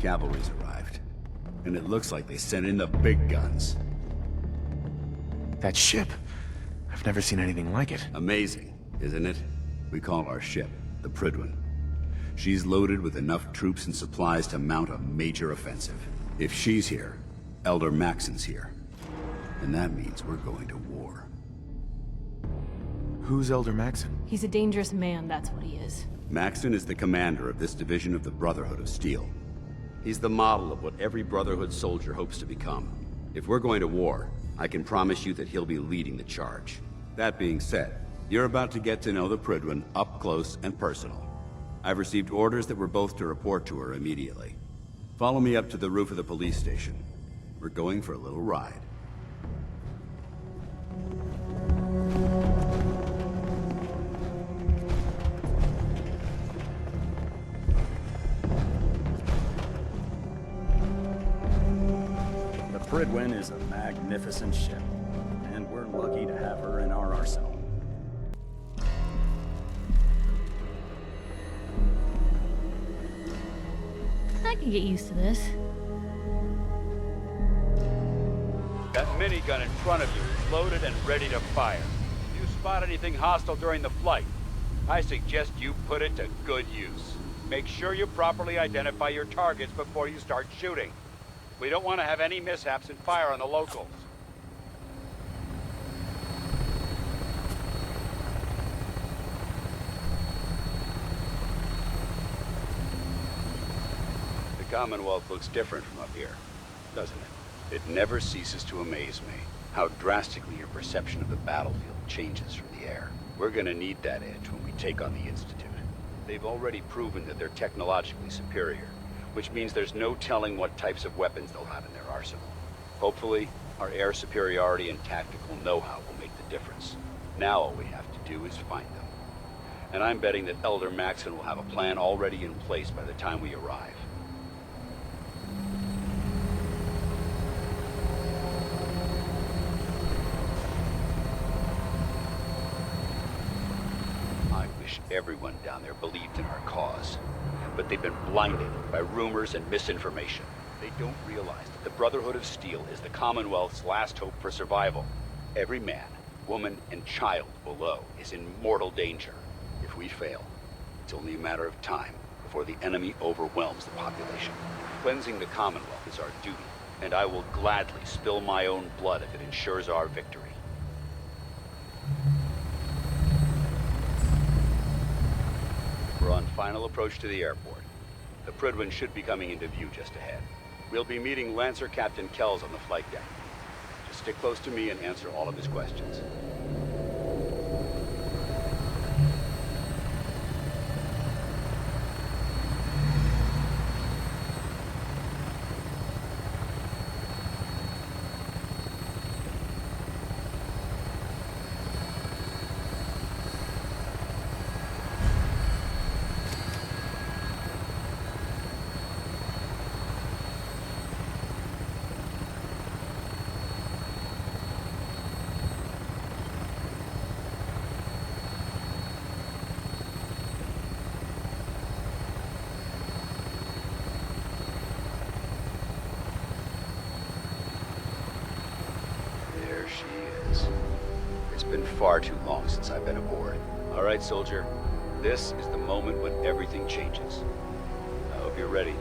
cavalry's arrived. And it looks like they sent in the big guns. That ship. I've never seen anything like it. Amazing, isn't it? We call our ship the Prydwen. She's loaded with enough troops and supplies to mount a major offensive. If she's here, Elder Maxon's here. And that means we're going to war. Who's Elder Maxon? He's a dangerous man, that's what he is. Maxon is the commander of this division of the Brotherhood of Steel. He's the model of what every Brotherhood soldier hopes to become. If we're going to war, I can promise you that he'll be leading the charge. That being said, you're about to get to know the Prydwen up close and personal. I've received orders that we're both to report to her immediately. Follow me up to the roof of the police station. We're going for a little ride. The Prydwen is a magnificent ship, and we're lucky to have her in our arsenal. I can get used to this. That minigun in front of you is loaded and ready to fire. If you spot anything hostile during the flight, I suggest you put it to good use. Make sure you properly identify your targets before you start shooting. We don't want to have any mishaps and fire on the locals. The Commonwealth looks different from up here, doesn't it? It never ceases to amaze me how drastically your perception of the battlefield changes from the air. We're gonna need that edge when we take on the Institute. They've already proven that they're technologically superior, which means there's no telling what types of weapons they'll have in their arsenal. Hopefully, our air superiority and tactical know-how will make the difference. Now all we have to do is find them. And I'm betting that Elder Maxon will have a plan already in place by the time we arrive. Everyone down there believed in our cause, but they've been blinded by rumors and misinformation. They don't realize that the Brotherhood of Steel is the Commonwealth's last hope for survival. Every man, woman, and child below is in mortal danger. If we fail, it's only a matter of time before the enemy overwhelms the population. Cleansing the Commonwealth is our duty, and I will gladly spill my own blood if it ensures our victory. We're on final approach to the airport. The Prydwen should be coming into view just ahead. We'll be meeting Lancer Captain Kells on the flight deck. Just stick close to me and answer all of his questions. It's been far too long since I've been aboard. All right, soldier. This is the moment when everything changes. I hope you're ready.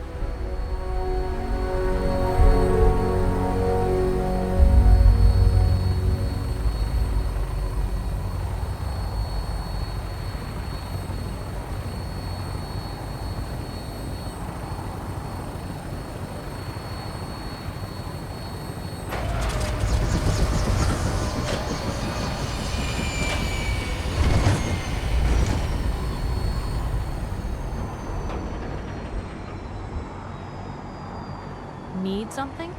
Need something?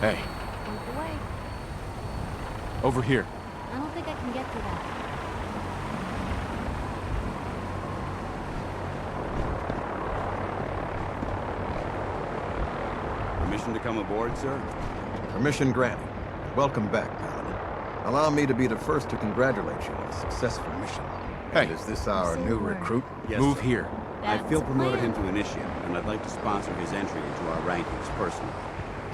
Hey, Move away. over here. I don't think I can get to that. Permission to come aboard, sir? Permission granted. Welcome back, Paladin. Allow me to be the first to congratulate you on a successful mission. Hey. Is this our Say new the word. recruit? Yes, Move sir. here. I That's feel the promoted plan. him to initiate, and I'd like to sponsor his entry into our rankings personally.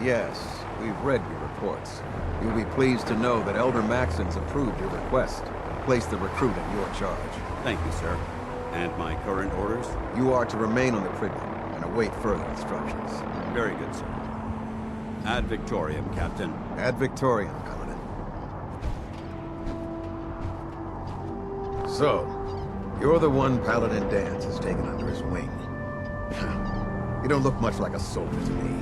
Yes, we've read your reports. You'll be pleased to know that Elder Maxon's approved your request and placed the recruit in your charge. Thank you, sir. And my current orders? You are to remain on the Prydwen and await further instructions. Very good, sir. Ad Victoriam, Captain. Ad Victoriam, Paladin. So, you're the one Paladin Danse has taken under his wing. You don't look much like a soldier to me.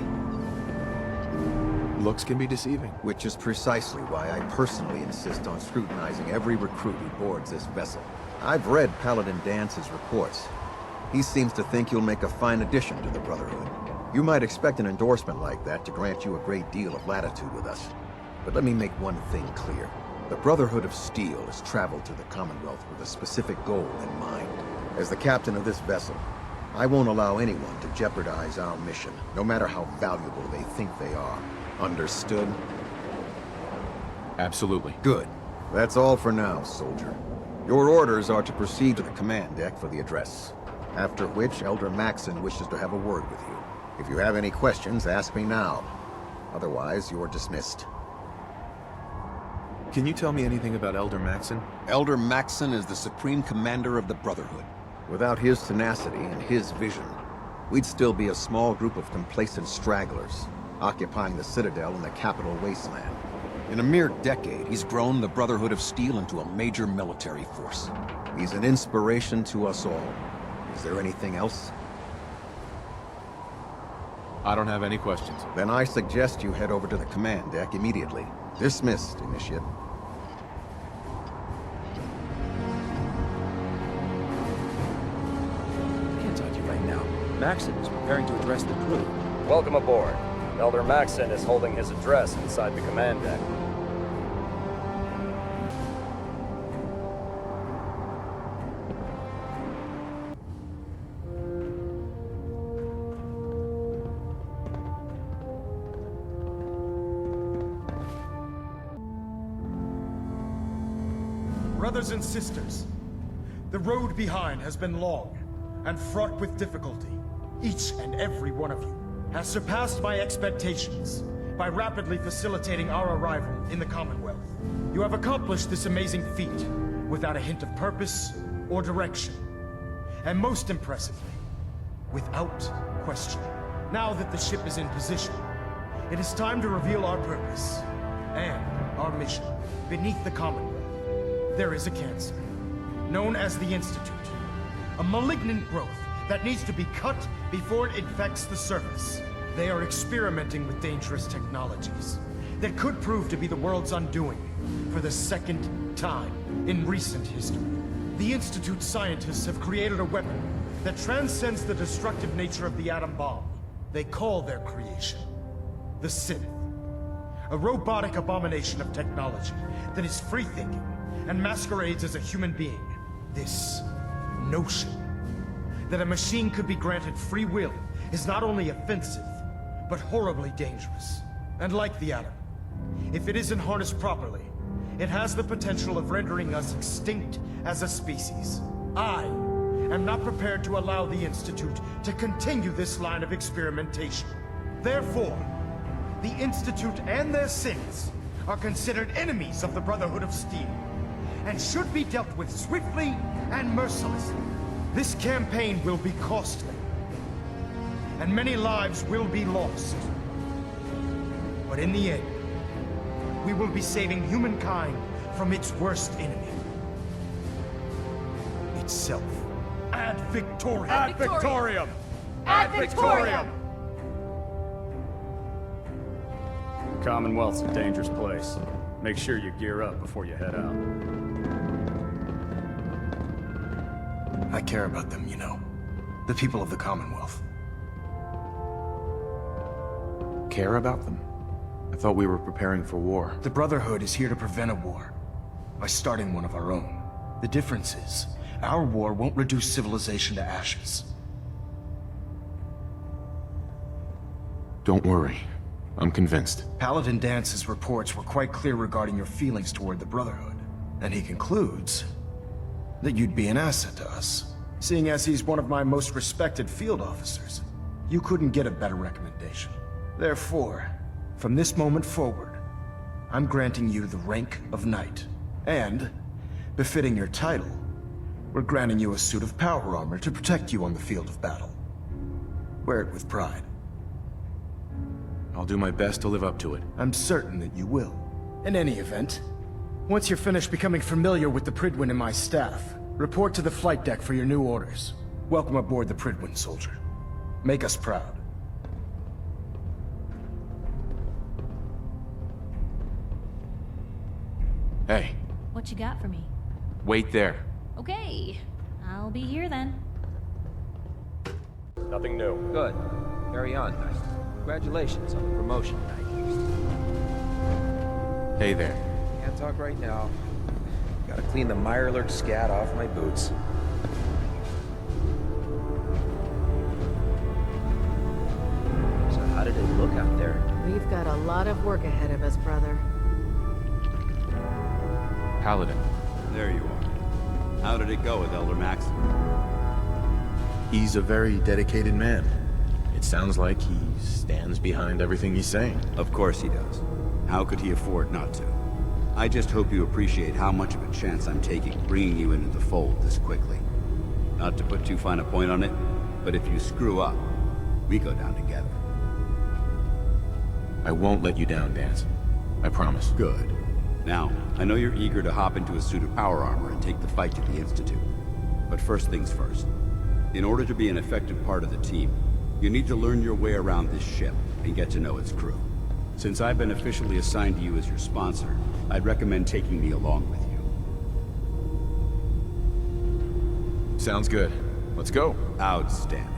Looks can be deceiving. Which is precisely why I personally insist on scrutinizing every recruit who boards this vessel. I've read Paladin Dance's reports. He seems to think you'll make a fine addition to the Brotherhood. You might expect an endorsement like that to grant you a great deal of latitude with us. But let me make one thing clear. The Brotherhood of Steel has traveled to the Commonwealth with a specific goal in mind. As the captain of this vessel, I won't allow anyone to jeopardize our mission, no matter how valuable they think they are. Understood? Absolutely. Good. That's all for now, soldier. Your orders are to proceed to the command deck for the address. After which, Elder Maxon wishes to have a word with you. If you have any questions, ask me now. Otherwise, you're dismissed. Can you tell me anything about Elder Maxon? Elder Maxon is the Supreme Commander of the Brotherhood. Without his tenacity and his vision, we'd still be a small group of complacent stragglers, occupying the Citadel in the capital wasteland. In a mere decade, he's grown the Brotherhood of Steel into a major military force. He's an inspiration to us all. Is there anything else? I don't have any questions. Then I suggest you head over to the command deck immediately. Dismissed, Initiate. Can't talk to you right now. Maxon is preparing to address the crew. Welcome aboard. Elder Maxon is holding his address inside the command deck. Brothers and sisters, the road behind has been long and fraught with difficulty. Each and every one of you has surpassed my expectations by rapidly facilitating our arrival in the Commonwealth. You have accomplished this amazing feat without a hint of purpose or direction. And most impressively, without question. Now that the ship is in position, it is time to reveal our purpose and our mission. Beneath the Commonwealth, there is a cancer, known as the Institute. A malignant growth that needs to be cut before it infects the surface. They are experimenting with dangerous technologies that could prove to be the world's undoing for the second time in recent history. The Institute scientists have created a weapon that transcends the destructive nature of the atom bomb. They call their creation the Synth. A robotic abomination of technology that is free-thinking and masquerades as a human being. This notion that a machine could be granted free will is not only offensive, but horribly dangerous. And like the atom, if it isn't harnessed properly, it has the potential of rendering us extinct as a species. I am not prepared to allow the Institute to continue this line of experimentation. Therefore, the Institute and their synths are considered enemies of the Brotherhood of Steel, and should be dealt with swiftly and mercilessly. This campaign will be costly, and many lives will be lost. But in the end, we will be saving humankind from its worst enemy. Itself. Ad Victoriam! Ad Victoriam! Ad Victoriam! Commonwealth's a dangerous place. Make sure you gear up before you head out. I care about them, you know. The people of the Commonwealth. Care about them? I thought we were preparing for war. The Brotherhood is here to prevent a war by starting one of our own. The difference is, our war won't reduce civilization to ashes. Don't worry. I'm convinced. Paladin Dance's reports were quite clear regarding your feelings toward the Brotherhood. And he concludes that you'd be an asset to us. Seeing as he's one of my most respected field officers, you couldn't get a better recommendation. Therefore, from this moment forward, I'm granting you the rank of Knight. And, befitting your title, we're granting you a suit of power armor to protect you on the field of battle. Wear it with pride. I'll do my best to live up to it. I'm certain that you will. In any event, once you're finished becoming familiar with the Prydwen and my staff, report to the flight deck for your new orders. Welcome aboard the Prydwen, soldier. Make us proud. Hey, What you got for me? wait there. Okay, I'll be here then. Nothing new. Good. Carry on, Knight. Congratulations on the promotion, Knight. Hey there. Can't talk right now. Gotta clean the Mirelurk scat off my boots. So how did it look out there? We've got a lot of work ahead of us, brother. Paladin. There you are. How did it go with Elder Max? He's a very dedicated man. It sounds like he stands behind everything he's saying. Of course he does. How could he afford not to? I just hope you appreciate how much of a chance I'm taking bringing you into the fold this quickly. Not to put too fine a point on it, but if you screw up, we go down together. I won't let you down, Danse. I promise. Good. Now, I know you're eager to hop into a suit of power armor and take the fight to the Institute. But first things first. In order to be an effective part of the team, you need to learn your way around this ship and get to know its crew. Since I've been officially assigned to you as your sponsor, I'd recommend taking me along with you. Sounds good. Let's go. Outstanding.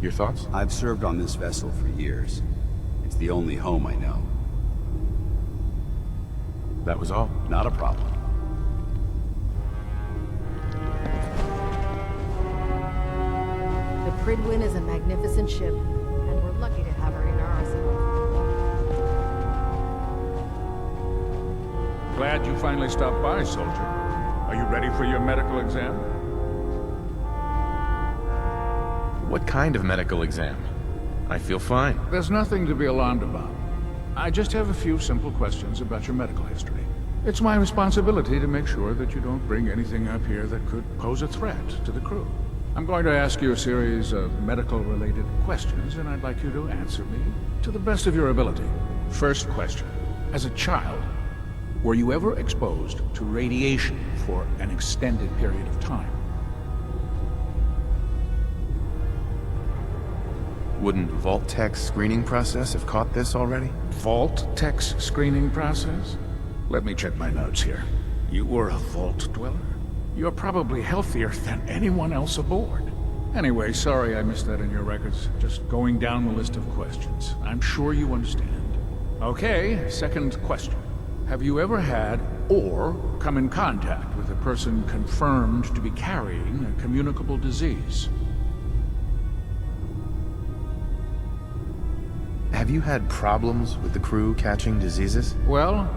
Your thoughts? I've served on this vessel for years. It's the only home I know. That was all. Not a problem. The Prydwen is a magnificent ship, and we're lucky to have her in our arsenal. Glad you finally stopped by, soldier. Are you ready for your medical exam? What kind of medical exam? I feel fine. There's nothing to be alarmed about. I just have a few simple questions about your medical history. It's my responsibility to make sure that you don't bring anything up here that could pose a threat to the crew. I'm going to ask you a series of medical-related questions, and I'd like you to answer me to the best of your ability. First question. As a child, were you ever exposed to radiation for an extended period of time? Wouldn't Vault-Tech's screening process have caught this already? Vault-Tech's screening process? Let me check my notes here. You were a Vault Dweller? You're probably healthier than anyone else aboard. Anyway, sorry I missed that in your records. Just going down the list of questions. I'm sure you understand. Okay, second question. Have you ever had, or come in contact with a person confirmed to be carrying a communicable disease? Have you had problems with the crew catching diseases? Well,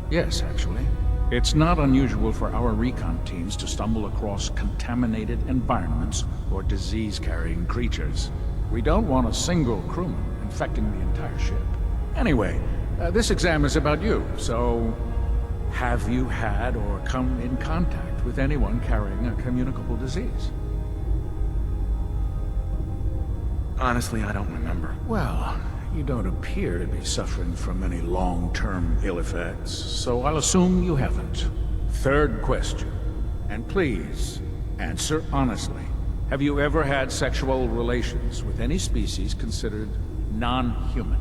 yes, actually. It's not unusual for our recon teams to stumble across contaminated environments or disease-carrying creatures. We don't want a single crewman infecting the entire ship. Anyway, this exam is about you, so have you had or come in contact with anyone carrying a communicable disease? Honestly, I don't remember. Well, you don't appear to be suffering from any long-term ill effects, so I'll assume you haven't. Third question, and please, answer honestly. Have you ever had sexual relations with any species considered non-human?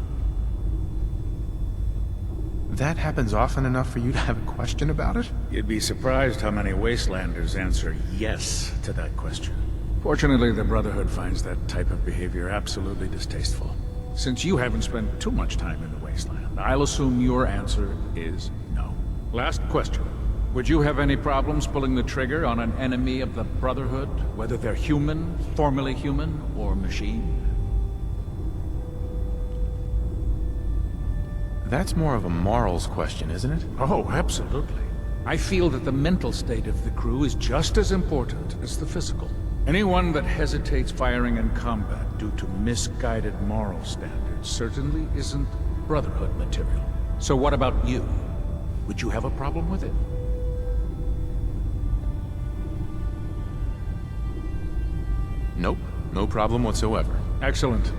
That happens often enough for you to have a question about it? You'd be surprised how many Wastelanders answer yes to that question. Fortunately, the Brotherhood finds that type of behavior absolutely distasteful. Since you haven't spent too much time in the Wasteland, I'll assume your answer is no. Last question. Would you have any problems pulling the trigger on an enemy of the Brotherhood, whether they're human, formerly human, or machine? That's more of a morals question, isn't it? Oh, absolutely. I feel that the mental state of the crew is just as important as the physical. Anyone that hesitates firing in combat due to misguided moral standards certainly isn't Brotherhood material. So what about you? Would you have a problem with it? Nope, no problem whatsoever. Excellent.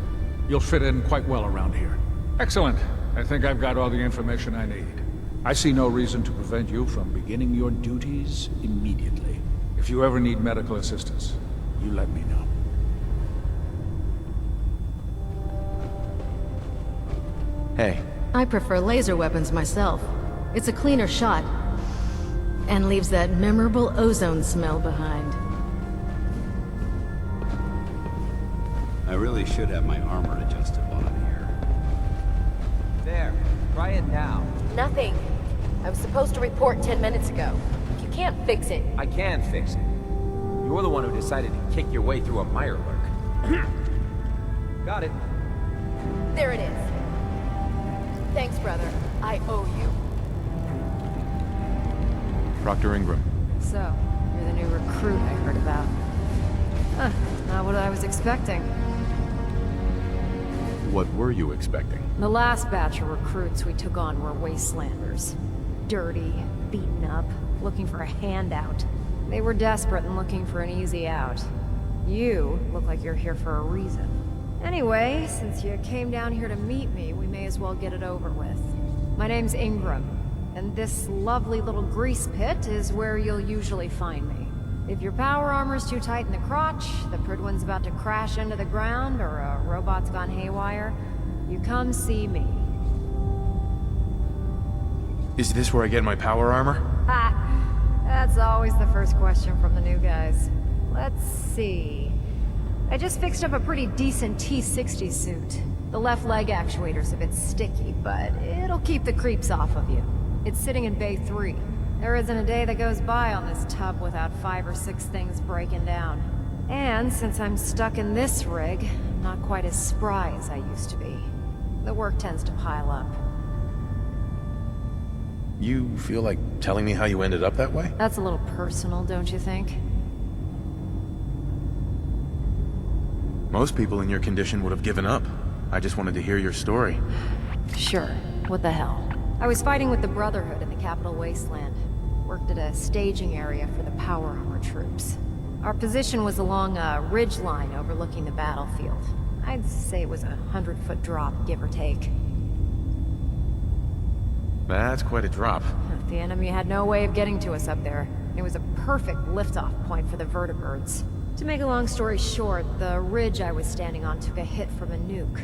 You'll fit in quite well around here. Excellent. I think I've got all the information I need. I see no reason to prevent you from beginning your duties immediately. If you ever need medical assistance, you let me know. Hey. I prefer laser weapons myself. It's a cleaner shot. And leaves that memorable ozone smell behind. I really should have my armor adjusted while I'm here. There. Try it now. Nothing. I was supposed to report 10 minutes ago. You can't fix it. I can fix it. You're the one who decided to kick your way through a Mirelurk. Got it. There it is. Thanks, brother. I owe you. Proctor Ingram. So, you're the new recruit I heard about. Huh, not what I was expecting. What were you expecting? The last batch of recruits we took on were wastelanders. Dirty, beaten up, looking for a handout. They were desperate and looking for an easy out. You look like you're here for a reason. Anyway, since you came down here to meet me, we may as well get it over with. My name's Ingram, and this lovely little grease pit is where you'll usually find me. If your power armor's too tight in the crotch, the Prydwen's about to crash into the ground, or a robot's gone haywire, you come see me. Is this where I get my power armor? Ha! That's always the first question from the new guys. Let's see. I just fixed up a pretty decent T-60 suit. The left leg actuator's a bit sticky, but it'll keep the creeps off of you. It's sitting in Bay 3. There isn't a day that goes by on this tub without 5 or 6 things breaking down. And since I'm stuck in this rig, I'm not quite as spry as I used to be. The work tends to pile up. You feel like telling me how you ended up that way? That's a little personal, don't you think? Most people in your condition would have given up. I just wanted to hear your story. Sure. What the hell? I was fighting with the Brotherhood in the Capital Wasteland. Worked at a staging area for the power armor troops. Our position was along a ridge line overlooking the battlefield. I'd say it was a 100-foot drop, give or take. That's quite a drop. The enemy had no way of getting to us up there. It was a perfect liftoff point for the Vertibirds. To make a long story short, the ridge I was standing on took a hit from a nuke.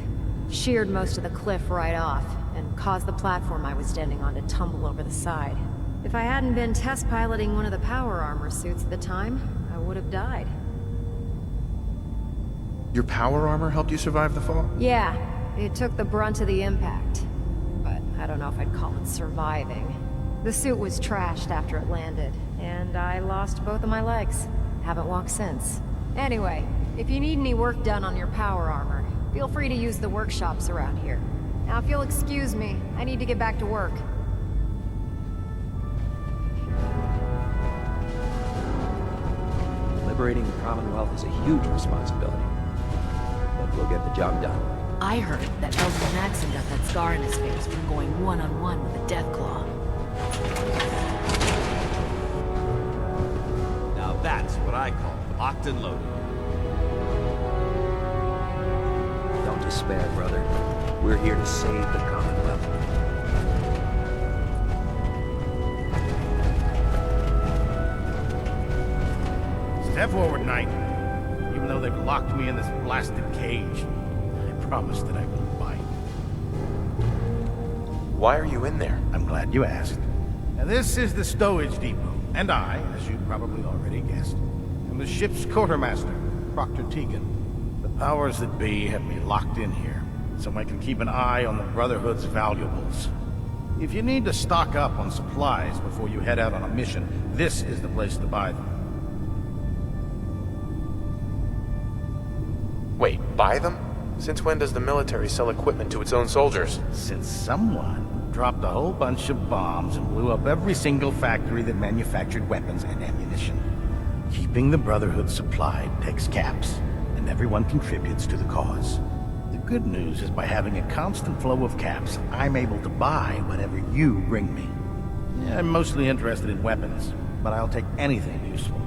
Sheared most of the cliff right off, and caused the platform I was standing on to tumble over the side. If I hadn't been test piloting one of the power armor suits at the time, I would have died. Your power armor helped you survive the fall? Yeah, it took the brunt of the impact. But I don't know if I'd call it surviving. The suit was trashed after it landed, and I lost both of my legs. Haven't walked since. Anyway, if you need any work done on your power armor, feel free to use the workshops around here. Now if you'll excuse me, I need to get back to work. Liberating the Commonwealth is a huge responsibility. But we'll get the job done. I heard that Elton Maxon got that scar in his face from going one-on-one with a Deathclaw. Now that's what I call locked and loaded. Don't despair, brother. We're here to save the Commonwealth. Step forward, Knight. Even though they've locked me in this blasted cage, I promised that I wouldn't bite. Why are you in there? I'm glad you asked. Now, this is the stowage depot, and I, as you probably already guessed, am the ship's quartermaster. Proctor Tegan. The powers that be have me locked in here, so I can keep an eye on the Brotherhood's valuables. If you need to stock up on supplies before you head out on a mission, this is the place to buy them. Wait, buy them? Since when does the military sell equipment to its own soldiers? Since someone dropped a whole bunch of bombs and blew up every single factory that manufactured weapons and ammunition. Keeping the Brotherhood supplied takes caps, and everyone contributes to the cause. The good news is by having a constant flow of caps, I'm able to buy whatever you bring me. Yeah, I'm mostly interested in weapons, but I'll take anything useful.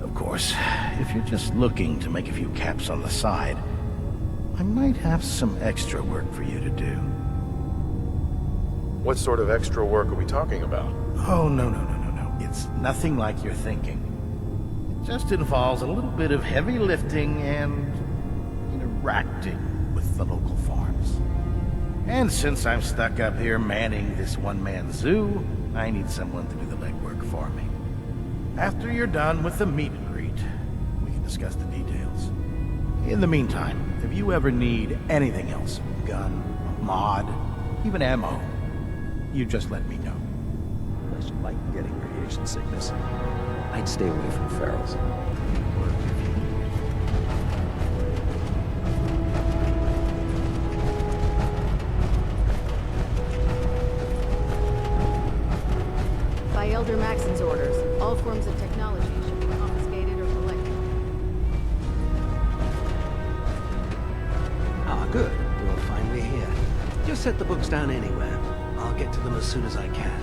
Of course, if you're just looking to make a few caps on the side, I might have some extra work for you to do. What sort of extra work are we talking about? Oh, no. It's nothing like you're thinking. It just involves a little bit of heavy lifting and interacting with the local farms. And since I'm stuck up here manning this one-man zoo, I need someone to do the legwork for me. After you're done with the meet and greet, we can discuss the details. In the meantime, if you ever need anything else, gun, mod, even ammo, you just let me know. Unless you like getting radiation sickness, I'd stay away from ferals. By Elder Maxon's orders, all forms of technology should be confiscated or collected. Ah, good. You're finally here. Just set the books down anywhere. I'll get to them as soon as I can.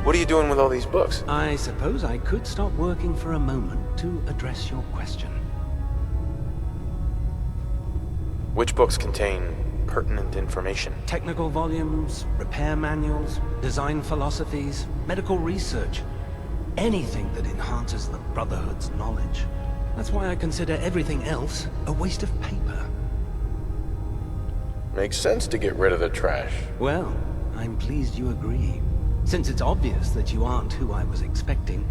What are you doing with all these books? I suppose I could stop working for a moment to address your question. Which books contain pertinent information? Technical volumes, repair manuals, design philosophies, medical research. Anything that enhances the Brotherhood's knowledge. That's why I consider everything else a waste of paper. Makes sense to get rid of the trash. Well, I'm pleased you agree. Since it's obvious that you aren't who I was expecting,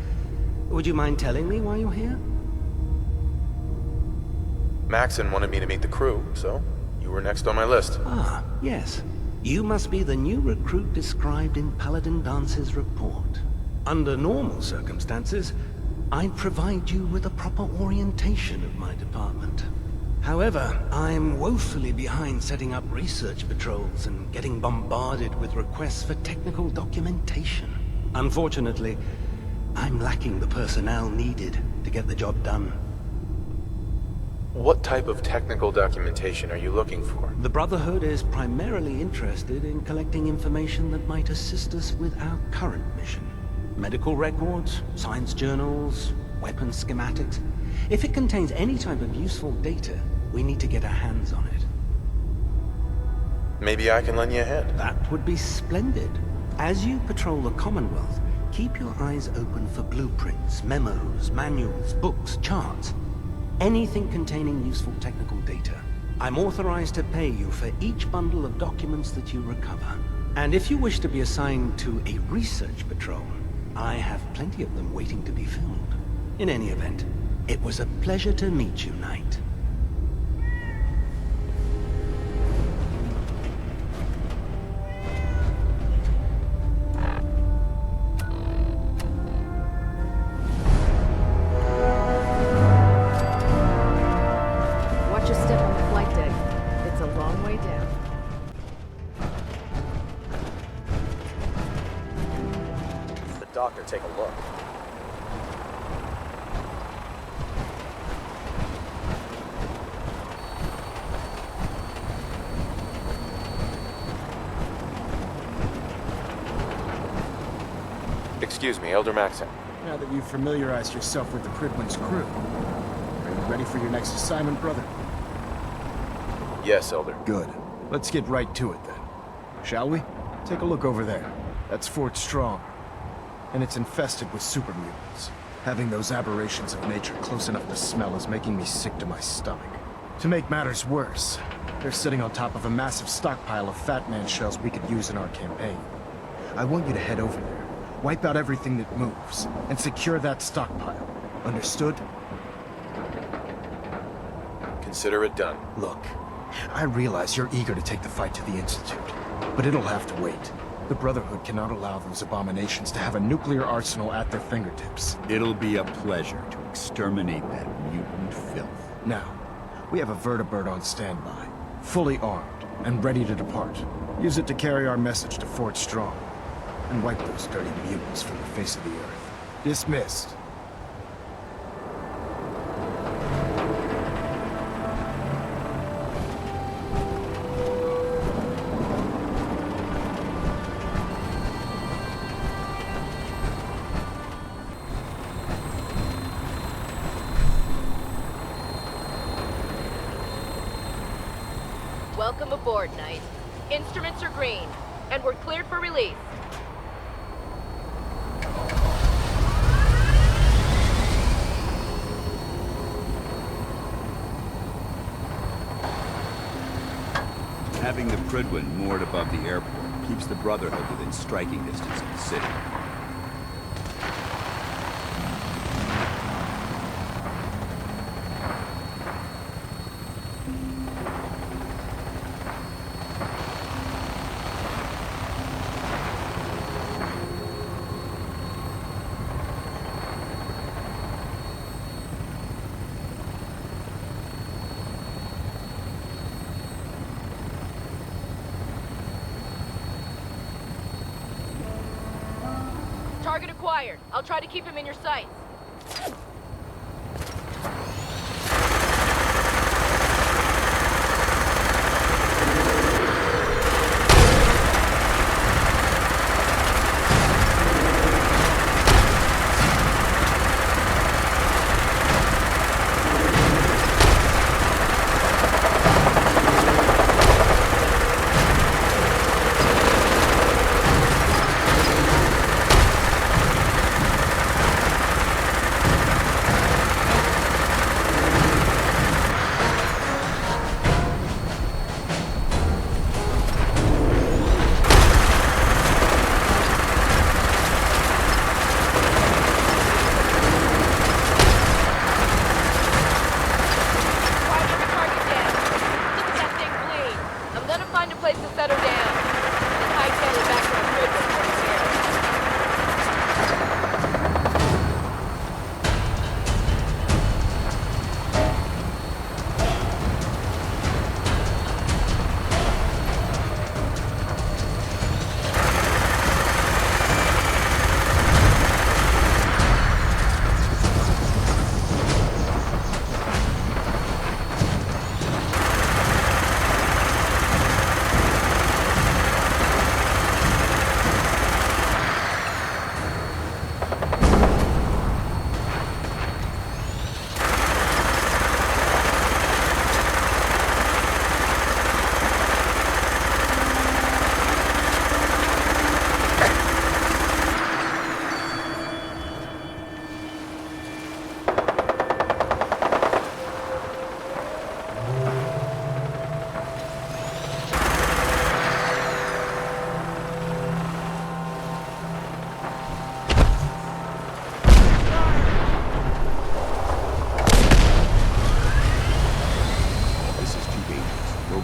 would you mind telling me why you're here? Maxon wanted me to meet the crew, so you were next on my list. Ah, yes. You must be the new recruit described in Paladin Danse's report. Under normal circumstances, I'd provide you with a proper orientation of my department. However, I'm woefully behind setting up research patrols and getting bombarded with requests for technical documentation. Unfortunately, I'm lacking the personnel needed to get the job done. What type of technical documentation are you looking for? The Brotherhood is primarily interested in collecting information that might assist us with our current mission. Medical records, science journals, weapons schematics. If it contains any type of useful data, we need to get our hands on it. Maybe I can lend you a hand. That would be splendid. As you patrol the Commonwealth, keep your eyes open for blueprints, memos, manuals, books, charts. Anything containing useful technical data. I'm authorized to pay you for each bundle of documents that you recover. And if you wish to be assigned to a research patrol, I have plenty of them waiting to be filled. In any event, it was a pleasure to meet you, Knight. Watch your step on the flight deck. It's a long way down. The doctor take a look. Excuse me, Elder Maxon. Now that you've familiarized yourself with the Prydwen's crew, are you ready for your next assignment, brother? Yes, Elder. Good. Let's get right to it then. Shall we? Take a look over there. That's Fort Strong. And it's infested with super mutants. Having those aberrations of nature close enough to smell is making me sick to my stomach. To make matters worse, they're sitting on top of a massive stockpile of Fat Man shells we could use in our campaign. I want you to head over there, wipe out everything that moves, and secure that stockpile. Understood? consider it done. Look, I realize you're eager to take the fight to the Institute, but it'll have to wait. The Brotherhood cannot allow those abominations to have a nuclear arsenal at their fingertips. It'll be a pleasure to exterminate that mutant filth. Now, we have a Vertibird on standby, fully armed and ready to depart. Use it to carry our message to Fort Strong, and wipe those dirty mutants from the face of the earth. Dismissed. Welcome aboard, Knight. Instruments are green, and we're cleared for release. Having the Prydwen moored above the airport keeps the Brotherhood within striking distance of the city. Target acquired. I'll try to keep him in your sights.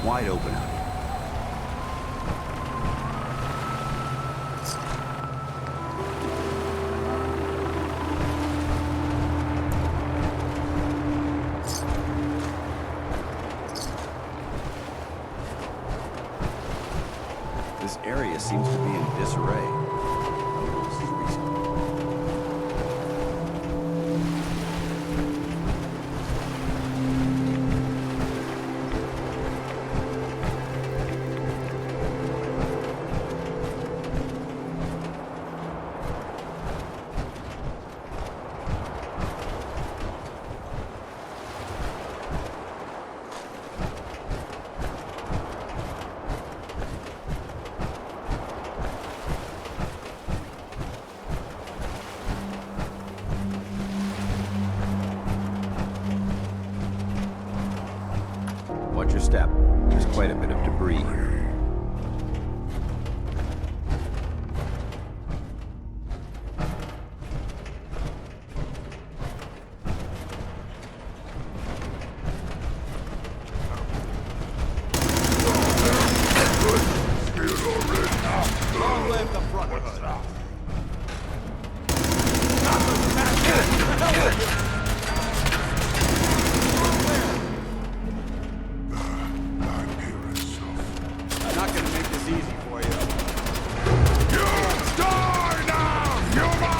Wide open out here. This area seems to be in disarray. This is recent. Watch your step. There's quite a bit of debris here. this easy for you. Die now, human!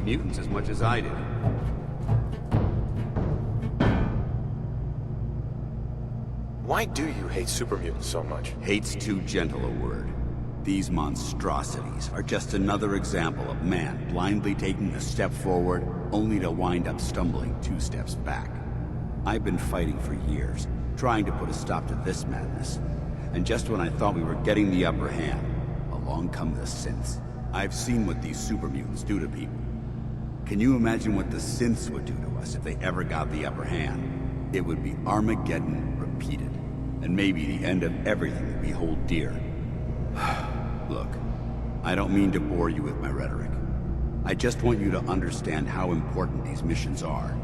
mutants as much as I did. Why do you hate super mutants so much? Hate's too gentle a word. These monstrosities are just another example of man blindly taking a step forward, only to wind up stumbling 2 steps back. I've been fighting for years, trying to put a stop to this madness. And just when I thought we were getting the upper hand, along come the synths. I've seen what these super mutants do to people. Can you imagine what the synths would do to us if they ever got the upper hand? It would be Armageddon repeated, and maybe the end of everything that we hold dear. Look, I don't mean to bore you with my rhetoric. I just want you to understand how important these missions are.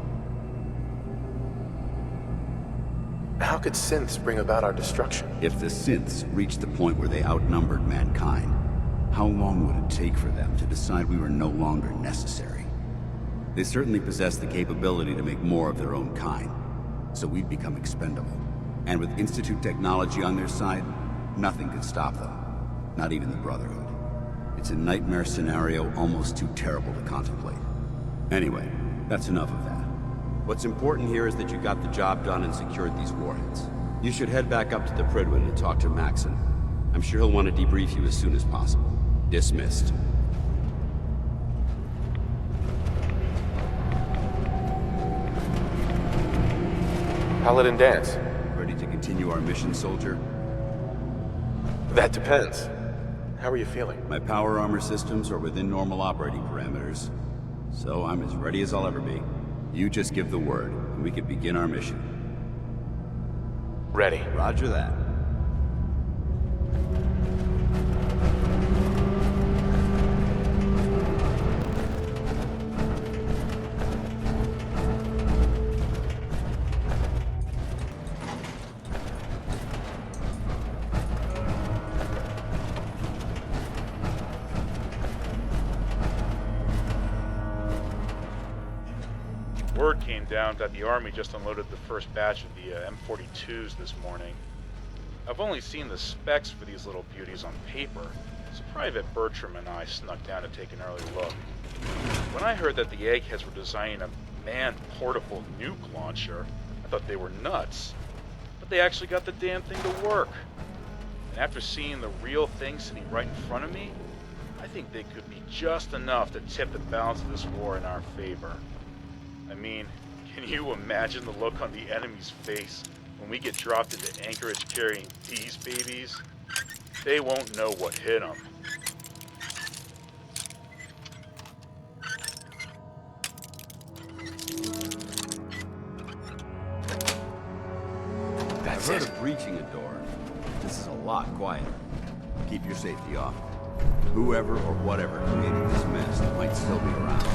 How could synths bring about our destruction? If the synths reached the point where they outnumbered mankind, how long would it take for them to decide we were no longer necessary? They certainly possess the capability to make more of their own kind, so we'd become expendable. And with Institute technology on their side, nothing could stop them. Not even the Brotherhood. It's a nightmare scenario almost too terrible to contemplate. Anyway, that's enough of that. What's important here is that you got the job done and secured these warheads. You should head back up to the Prydwen and talk to Maxon. I'm sure he'll want to debrief you as soon as possible. Dismissed. Paladin Danse. Ready to continue our mission, soldier? That depends. How are you feeling? My power armor systems are within normal operating parameters, so I'm as ready as I'll ever be. You just give the word, and we can begin our mission. Ready. Roger that. Word came down that the Army just unloaded the first batch of the M42s this morning. I've only seen the specs for these little beauties on paper, so Private Bertram and I snuck down to take an early look. When I heard that the eggheads were designing a manned portable nuke launcher, I thought they were nuts. But they actually got the damn thing to work. And after seeing the real thing sitting right in front of me, I think they could be just enough to tip the balance of this war in our favor. I mean, can you imagine the look on the enemy's face when we get dropped into anchorage carrying these babies? They won't know what hit them. I've heard of breaching a door. This is a lot quieter. Keep your safety off. Whoever or whatever created this mess might still be around.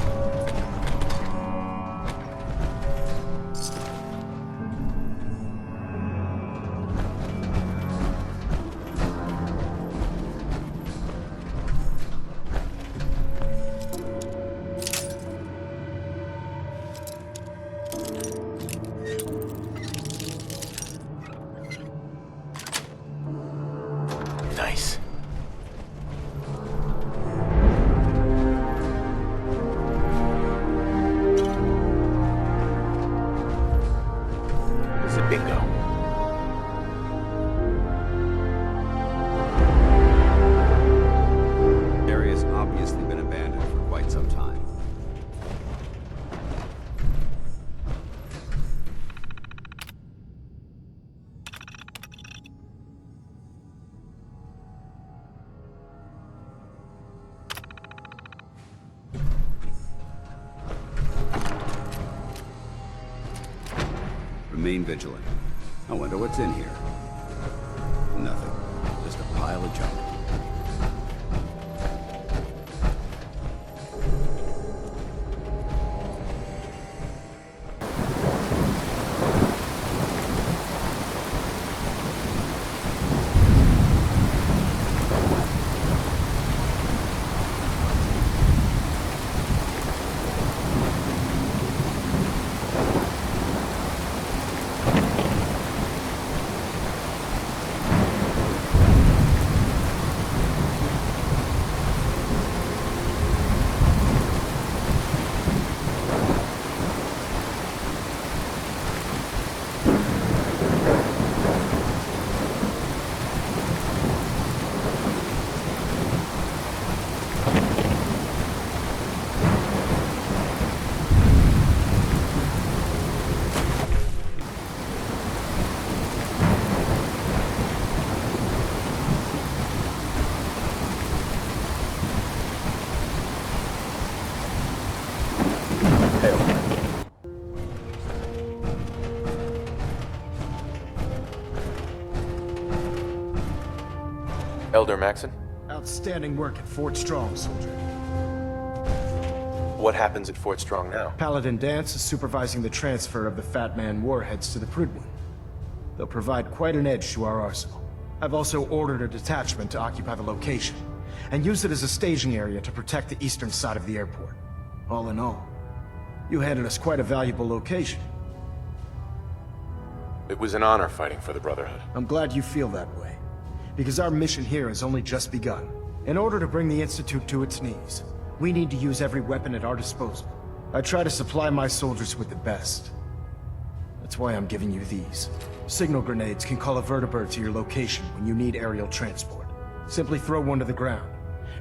Nice. It's a bingo. The area's obviously been abandoned for quite some time. Remain vigilant. I wonder what's in here. Nothing. Just a pile of junk. Elder Maxon? Outstanding work at Fort Strong, soldier. What happens at Fort Strong now? Paladin Danse is supervising the transfer of the Fat Man warheads to the Prydwen. They'll provide quite an edge to our arsenal. I've also ordered a detachment to occupy the location, and use it as a staging area to protect the eastern side of the airport. All in all, you handed us quite a valuable location. It was an honor fighting for the Brotherhood. I'm glad you feel that way, because our mission here has only just begun. In order to bring the Institute to its knees, we need to use every weapon at our disposal. I try to supply my soldiers with the best. That's why I'm giving you these. Signal grenades can call a Vertibird to your location when you need aerial transport. Simply throw one to the ground,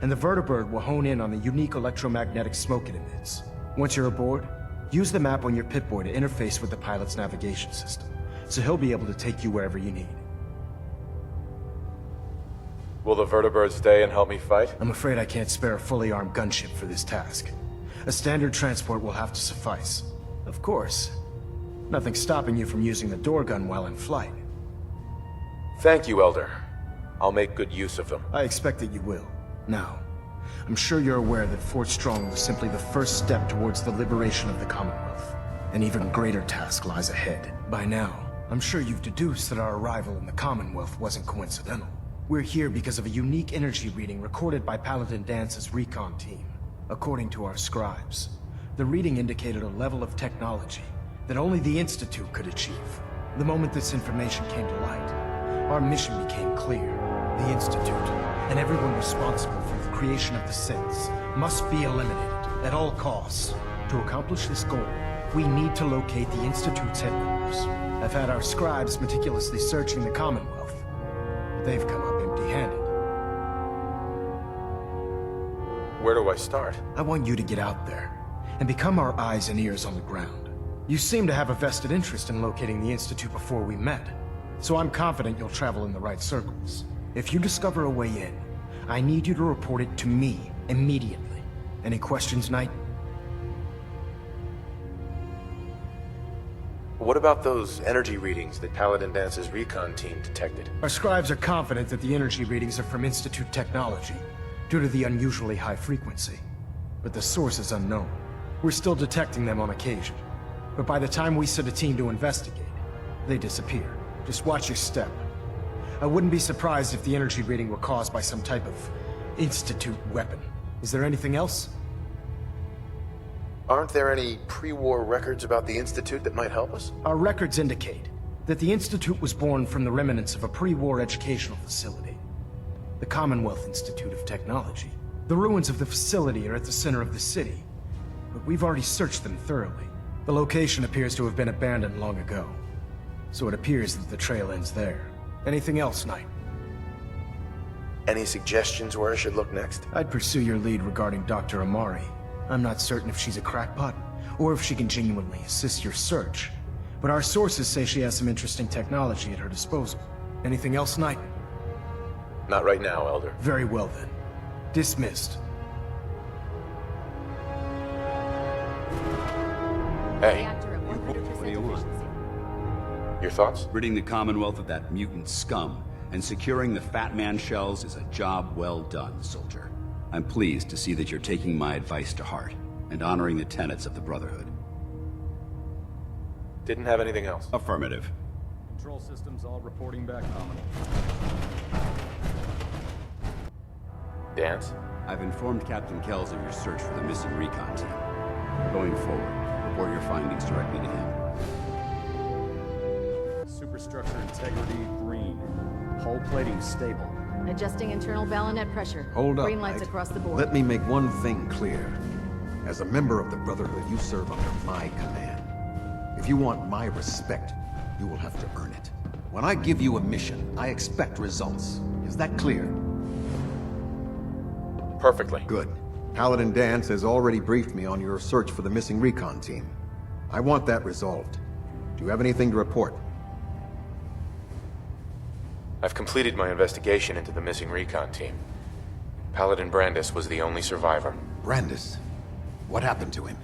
and the Vertibird will hone in on the unique electromagnetic smoke it emits. Once you're aboard, use the map on your Pip-Boy to interface with the pilot's navigation system, so he'll be able to take you wherever you need. Will the Vertibird stay and help me fight? I'm afraid I can't spare a fully armed gunship for this task. A standard transport will have to suffice. Of course, nothing stopping you from using the door gun while in flight. Thank you, Elder. I'll make good use of them. I expect that you will. Now, I'm sure you're aware that Fort Strong was simply the first step towards the liberation of the Commonwealth. An even greater task lies ahead. By now, I'm sure you've deduced that our arrival in the Commonwealth wasn't coincidental. We're here because of a unique energy reading recorded by Paladin Dance's recon team. According to our scribes, the reading indicated a level of technology that only the Institute could achieve. The moment this information came to light, our mission became clear. The Institute, and everyone responsible for the creation of the synths, must be eliminated at all costs. To accomplish this goal, we need to locate the Institute's headquarters. I've had our scribes meticulously searching the Commonwealth, but they've come up empty-handed. Where do I start? I want you to get out there and become our eyes and ears on the ground. You seem to have a vested interest in locating the Institute before we met, so I'm confident you'll travel in the right circles. If you discover a way in, I need you to report it to me immediately. Any questions, Knight? What about those energy readings that Paladin Dance's recon team detected? Our scribes are confident that the energy readings are from Institute technology, due to the unusually high frequency. But the source is unknown. We're still detecting them on occasion. But by the time we send a team to investigate, they disappear. Just watch your step. I wouldn't be surprised if the energy reading were caused by some type of Institute weapon. Is there anything else? Aren't there any pre-war records about the Institute that might help us? Our records indicate that the Institute was born from the remnants of a pre-war educational facility, the Commonwealth Institute of Technology. The ruins of the facility are at the center of the city, but we've already searched them thoroughly. The location appears to have been abandoned long ago, so it appears that the trail ends there. Anything else, Knight? Any suggestions where I should look next? I'd pursue your lead regarding Dr. Amari. I'm not certain if she's a crackpot, or if she can genuinely assist your search, but our sources say she has some interesting technology at her disposal. Anything else, Knight? Not right now, Elder. Very well then. Dismissed. Hey. What do you want? Your thoughts? Ridding the Commonwealth of that mutant scum and securing the Fat Man shells is a job well done, soldier. I'm pleased to see that you're taking my advice to heart and honoring the tenets of the Brotherhood. Didn't have anything else. Affirmative. Control systems all reporting back nominal. Danse? I've informed Captain Kells of your search for the missing recon team. Going forward, report your findings directly to him. Superstructure integrity green. Hull plating stable. Adjusting internal bayonet pressure. Hold up, Green lights Knight. across the board. Let me make one thing clear. As a member of the Brotherhood, you serve under my command. If you want my respect, you will have to earn it. When I give you a mission, I expect results. Is that clear? Perfectly. Good. Paladin Danse has already briefed me on your search for the missing recon team. I want that resolved. Do you have anything to report? I've completed my investigation into the missing recon team. Paladin Brandis was the only survivor. Brandis? What happened to him?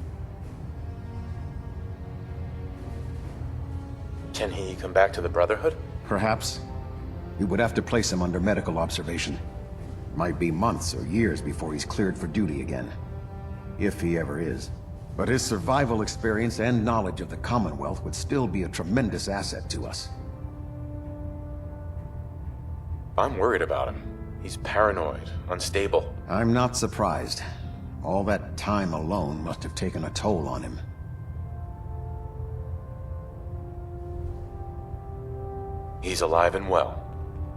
Can he come back to the Brotherhood? Perhaps. We would have to place him under medical observation. Might be months or years before he's cleared for duty again. If he ever is. But his survival experience and knowledge of the Commonwealth would still be a tremendous asset to us. I'm worried about him. He's paranoid, unstable. I'm not surprised. All that time alone must have taken a toll on him. He's alive and well,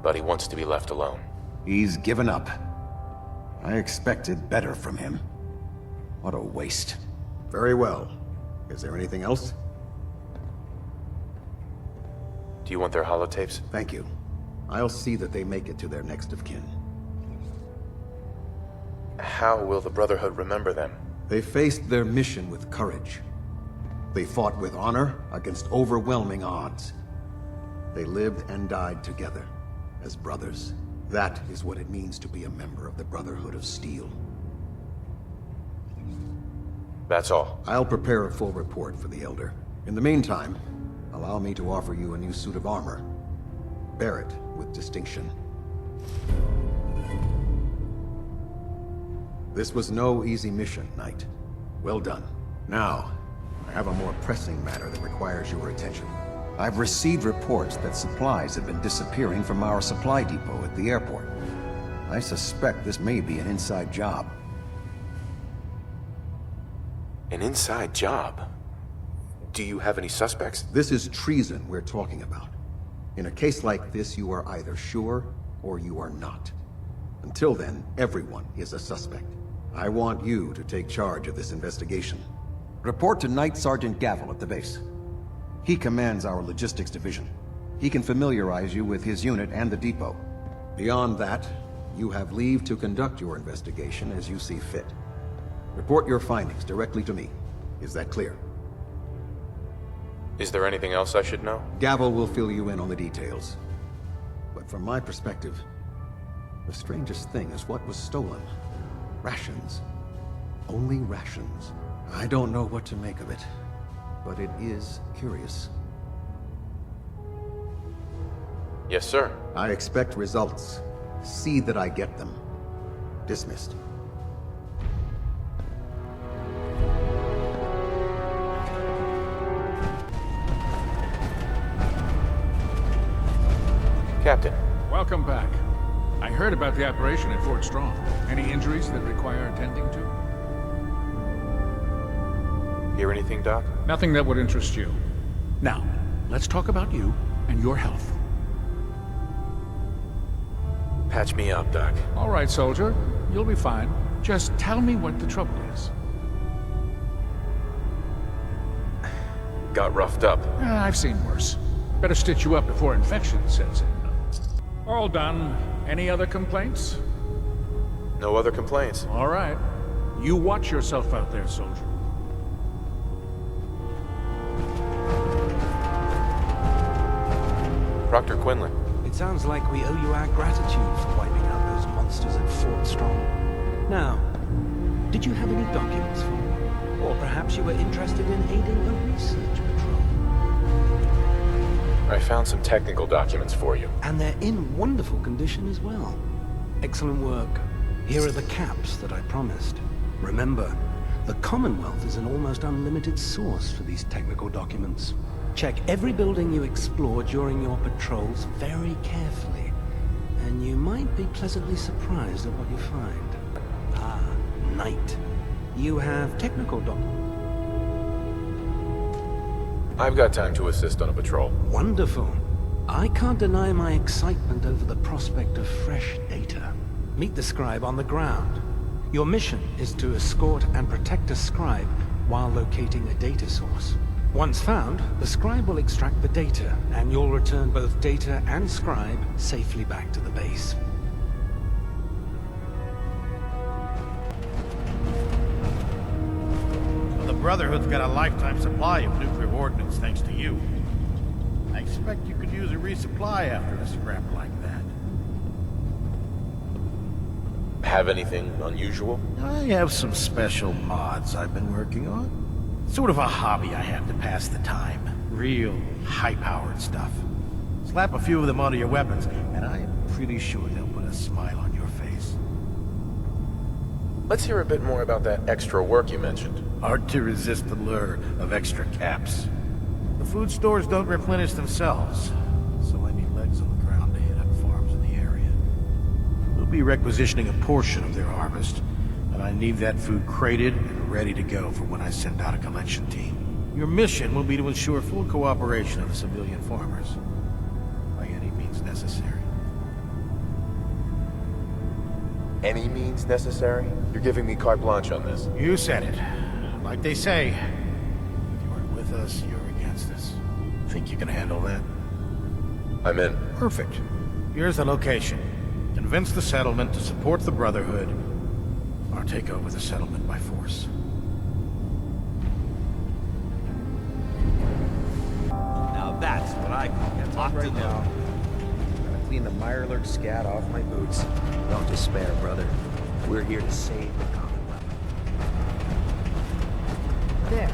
but he wants to be left alone. He's given up. I expected better from him. What a waste. Very well. Is there anything else? Do you want their holotapes? Thank you. I'll see that they make it to their next of kin. How will the Brotherhood remember them? They faced their mission with courage. They fought with honor against overwhelming odds. They lived and died together, as brothers. That is what it means to be a member of the Brotherhood of Steel. That's all. I'll prepare a full report for the Elder. In the meantime, allow me to offer you a new suit of armor. Bear it with distinction. This was no easy mission, Knight. Well done. Now, I have a more pressing matter that requires your attention. I've received reports that supplies have been disappearing from our supply depot at the airport. I suspect this may be an inside job. An inside job? Do you have any suspects? This is treason we're talking about. In a case like this, you are either sure or you are not. Until then, everyone is a suspect. I want you to take charge of this investigation. Report to Knight Sergeant Gavel at the base. He commands our logistics division. He can familiarize you with his unit and the depot. Beyond that, you have leave to conduct your investigation as you see fit. Report your findings directly to me. Is that clear? Is there anything else I should know? Gavel will fill you in on the details. But from my perspective, the strangest thing is what was stolen. Rations. Only rations. I don't know what to make of it, but it is curious. Yes, sir. I expect results. See that I get them. Dismissed. Captain. Welcome back. I heard about the operation at Fort Strong. Any injuries that require attending to? Hear anything, Doc? Nothing that would interest you. Now, let's talk about you and your health. Patch me up, Doc. All right, soldier. You'll be fine. Just tell me what the trouble is. Got roughed up. I've seen worse. Better stitch you up before infection sets in. All done. Any other complaints? No other complaints. All right. You watch yourself out there, soldier. Dr. Quinlan. It sounds like we owe you our gratitude for wiping out those monsters at Fort Strong. Now, did you have any documents for me? Or perhaps you were interested in aiding a research patrol? I found some technical documents for you. And they're in wonderful condition as well. Excellent work. Here are the caps that I promised. Remember, the Commonwealth is an almost unlimited source for these technical documents. Check every building you explore during your patrols very carefully, and you might be pleasantly surprised at what you find. Ah, Knight. You have technical documents. I've got time to assist on a patrol. Wonderful. I can't deny my excitement over the prospect of fresh data. Meet the scribe on the ground. Your mission is to escort and protect a scribe while locating a data source. Once found, the scribe will extract the data, and you'll return both data and scribe safely back to the base. The Brotherhood's got a lifetime supply of nuclear ordnance thanks to you. I expect you could use a resupply after a scrap like that. Have anything unusual? I have some special mods I've been working on. Sort of a hobby I have to pass the time. Real high-powered stuff. Slap a few of them onto your weapons, and I am pretty sure they'll put a smile on your face. Let's hear a bit more about that extra work you mentioned. Hard to resist the lure of extra caps. The food stores don't replenish themselves, so I need legs on the ground to hit up farms in the area. We'll be requisitioning a portion of their harvest, and I need that food crated and ready to go for when I send out a collection team. Your mission will be to ensure full cooperation of the civilian farmers, by any means necessary. Any means necessary? You're giving me carte blanche on this. You said it. Like they say, if you aren't with us, you're against us. Think you can handle that? I'm in. Perfect. Here's the location. Convince the settlement to support the Brotherhood, or take over the settlement by force. Now that's what I call locked right now. Gotta clean the Mirelurk scat off my boots. Don't despair, brother. We're here to save the Commonwealth. There.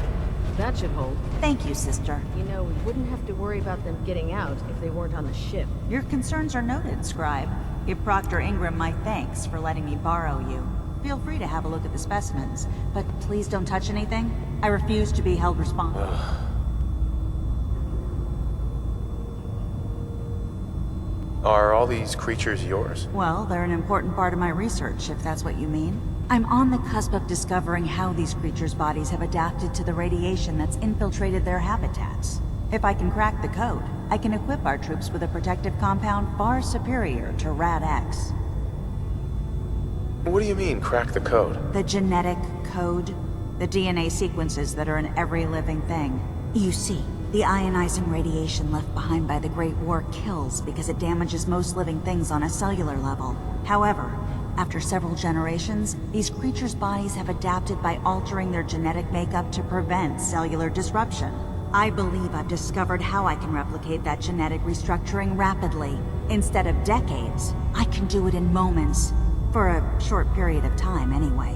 That should hold. Thank you, sister. You know, we wouldn't have to worry about them getting out if they weren't on the ship. Your concerns are noted, Scribe. Give Proctor Ingram my thanks for letting me borrow you. Feel free to have a look at the specimens, but please don't touch anything. I refuse to be held responsible. Are all these creatures yours? Well, they're an important part of my research, if that's what you mean. I'm on the cusp of discovering how these creatures' bodies have adapted to the radiation that's infiltrated their habitats. If I can crack the code, I can equip our troops with a protective compound far superior to Rad-X. What do you mean, crack the code? The genetic code. The DNA sequences that are in every living thing. You see, the ionizing radiation left behind by the Great War kills because it damages most living things on a cellular level. However, after several generations, these creatures' bodies have adapted by altering their genetic makeup to prevent cellular disruption. I believe I've discovered how I can replicate that genetic restructuring rapidly. Instead of decades, I can do it in moments. For a short period of time, anyway.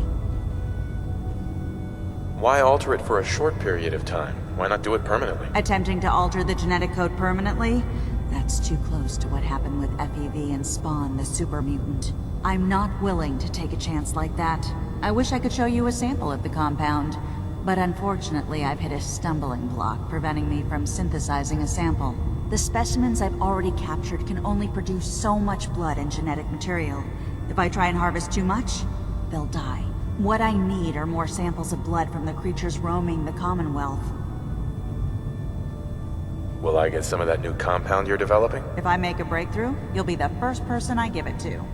Why alter it for a short period of time? Why not do it permanently? Attempting to alter the genetic code permanently? That's too close to what happened with FEV and Spawn, the super mutant. I'm not willing to take a chance like that. I wish I could show you a sample of the compound, but unfortunately I've hit a stumbling block preventing me from synthesizing a sample. The specimens I've already captured can only produce so much blood and genetic material. If I try and harvest too much, they'll die. What I need are more samples of blood from the creatures roaming the Commonwealth. Will I get some of that new compound you're developing? If I make a breakthrough, you'll be the first person I give it to.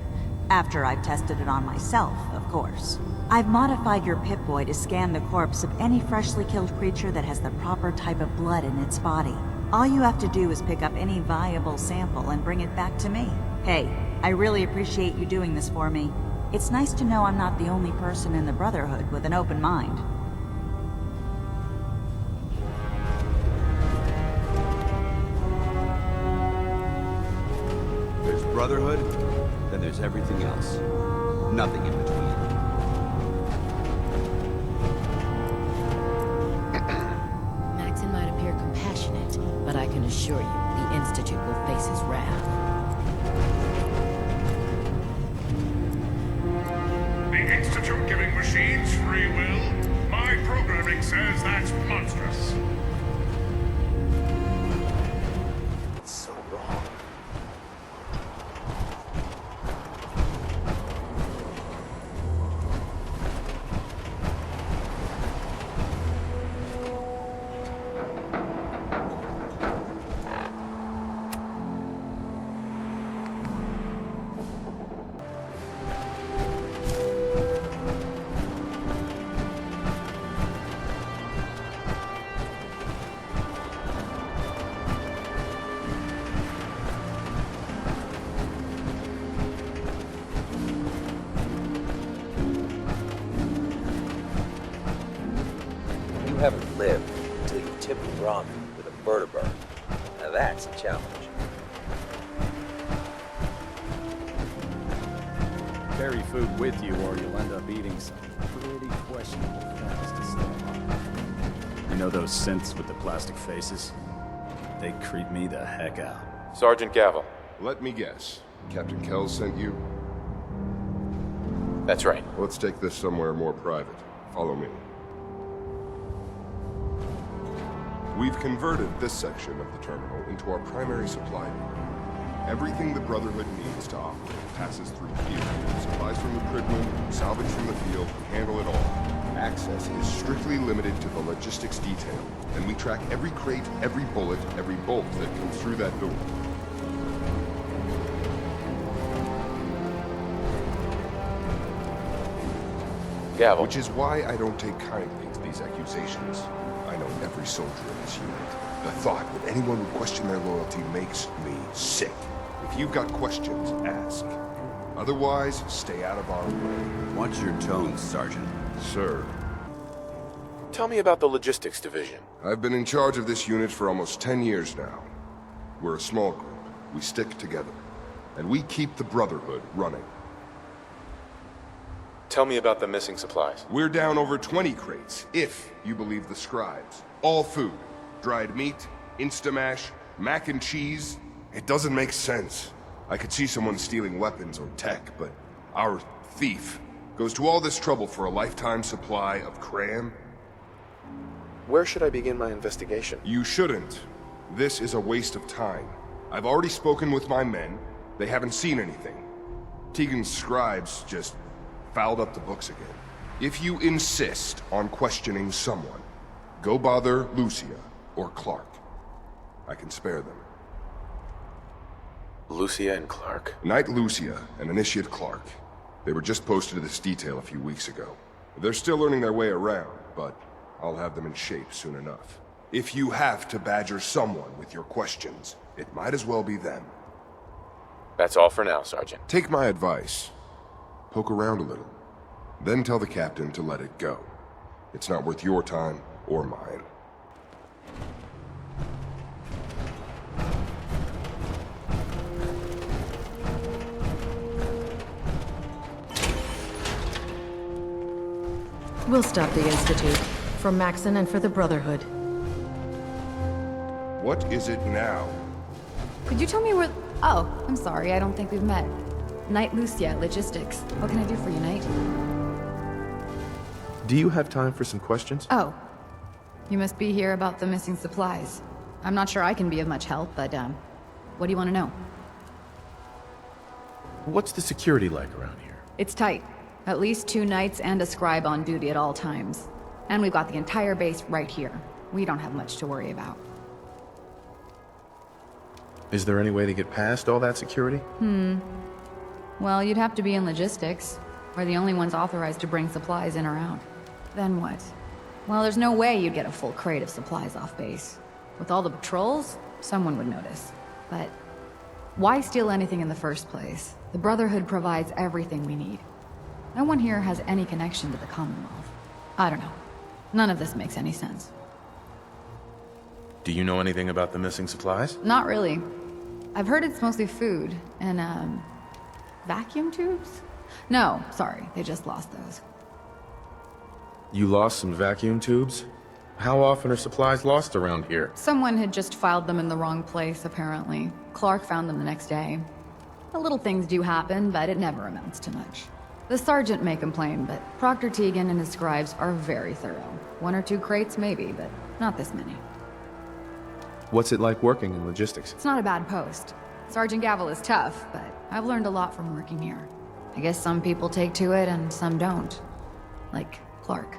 After I've tested it on myself, of course. I've modified your Pip-Boy to scan the corpse of any freshly killed creature that has the proper type of blood in its body. All you have to do is pick up any viable sample and bring it back to me. Hey, I really appreciate you doing this for me. It's nice to know I'm not the only person in the Brotherhood with an open mind. There's Brotherhood, then there's everything else. Nothing in between. Maxon might appear compassionate, but I can assure you, the Institute will face his wrath. The Institute giving machines free will? My programming says that's monstrous. It's so wrong. You haven't lived until you tip a ramen with a Vertibird. Now that's a challenge. Carry food with you or you'll end up eating some pretty questionable things to stay on. You know those synths with the plastic faces? They creep me the heck out. Sergeant Gavel. Let me guess. Captain Kells sent you? That's right. Let's take this somewhere more private. Follow me. We've converted this section of the terminal into our primary supply room. Everything the Brotherhood needs to operate passes through here. Supplies from the Prydwen, salvage from the field, we handle it all. Access is strictly limited to the logistics detail, and we track every crate, every bullet, every bolt that comes through that door. Gavel. Which is why I don't take kindly to these accusations. I know every soldier in this unit. The thought that anyone would question their loyalty makes me sick. If you've got questions, ask. Otherwise, stay out of our way. Watch your tone, Sergeant. Sir. Tell me about the logistics division. I've been in charge of this unit for almost 10 years now. We're a small group. We stick together. And we keep the Brotherhood running. Tell me about the missing supplies. We're down over 20 crates, if you believe the scribes. All food. Dried meat, Instamash, mac and cheese. It doesn't make sense. I could see someone stealing weapons or tech, but our thief goes to all this trouble for a lifetime supply of cram? Where should I begin my investigation? You shouldn't. This is a waste of time. I've already spoken with my men. They haven't seen anything. Tegan's scribes just fouled up the books again. If you insist on questioning someone, go bother Lucia or Clarke. I can spare them. Lucia and Clarke? Knight Lucia and Initiate Clarke. They were just posted to this detail a few weeks ago. They're still learning their way around, but I'll have them in shape soon enough. If you have to badger someone with your questions, it might as well be them. That's all for now, Sergeant. Take my advice. Poke around a little. Then tell the captain to let it go. It's not worth your time or mine. We'll stop the Institute. For Maxon and for the Brotherhood. What is it now? Could you tell me where... Oh, I'm sorry, I don't think we've met. Knight Lucia, Logistics. What can I do for you, Knight? Do you have time for some questions? Oh. You must be here about the missing supplies. I'm not sure I can be of much help, but, what do you want to know? What's the security like around here? It's tight. At least 2 knights and a scribe on duty at all times. And we've got the entire base right here. We don't have much to worry about. Is there any way to get past all that security? Well, you'd have to be in logistics. We're the only ones authorized to bring supplies in or out. Then what? Well, there's no way you'd get a full crate of supplies off base. With all the patrols, someone would notice. But why steal anything in the first place? The Brotherhood provides everything we need. No one here has any connection to the Commonwealth. I don't know. None of this makes any sense. Do you know anything about the missing supplies? Not really. I've heard it's mostly food and, vacuum tubes? No, sorry, they just lost those. You lost some vacuum tubes? How often are supplies lost around here? Someone had just filed them in the wrong place, apparently. Clarke found them the next day. The little things do happen, but it never amounts to much. The sergeant may complain, but Proctor Tegan and his scribes are very thorough. 1 or 2 crates, maybe, but not this many. What's it like working in logistics? It's not a bad post. Sergeant Gavel is tough, but I've learned a lot from working here. I guess some people take to it and some don't. Like Clarke.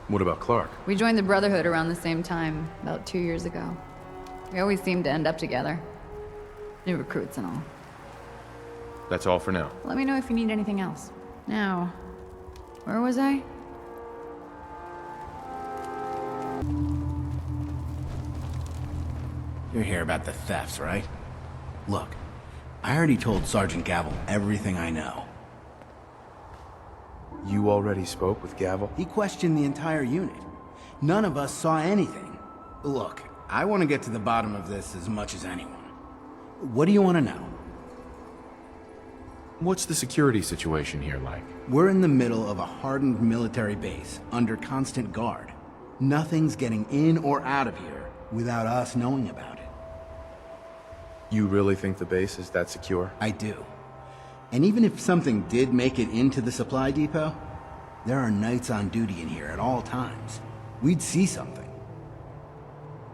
What about Clarke? We joined the Brotherhood around the same time, about 2 years ago. We always seemed to end up together. New recruits and all. That's all for now. Let me know if you need anything else. Now, where was I? You're here about the thefts, right? Look, I already told Sergeant Gavel everything I know. You already spoke with Gavel? He questioned the entire unit. None of us saw anything. Look, I want to get to the bottom of this as much as anyone. What do you want to know? What's the security situation here like? We're in the middle of a hardened military base, under constant guard. Nothing's getting in or out of here without us knowing about it. You really think the base is that secure? I do. And even if something did make it into the supply depot, there are knights on duty in here at all times. We'd see something.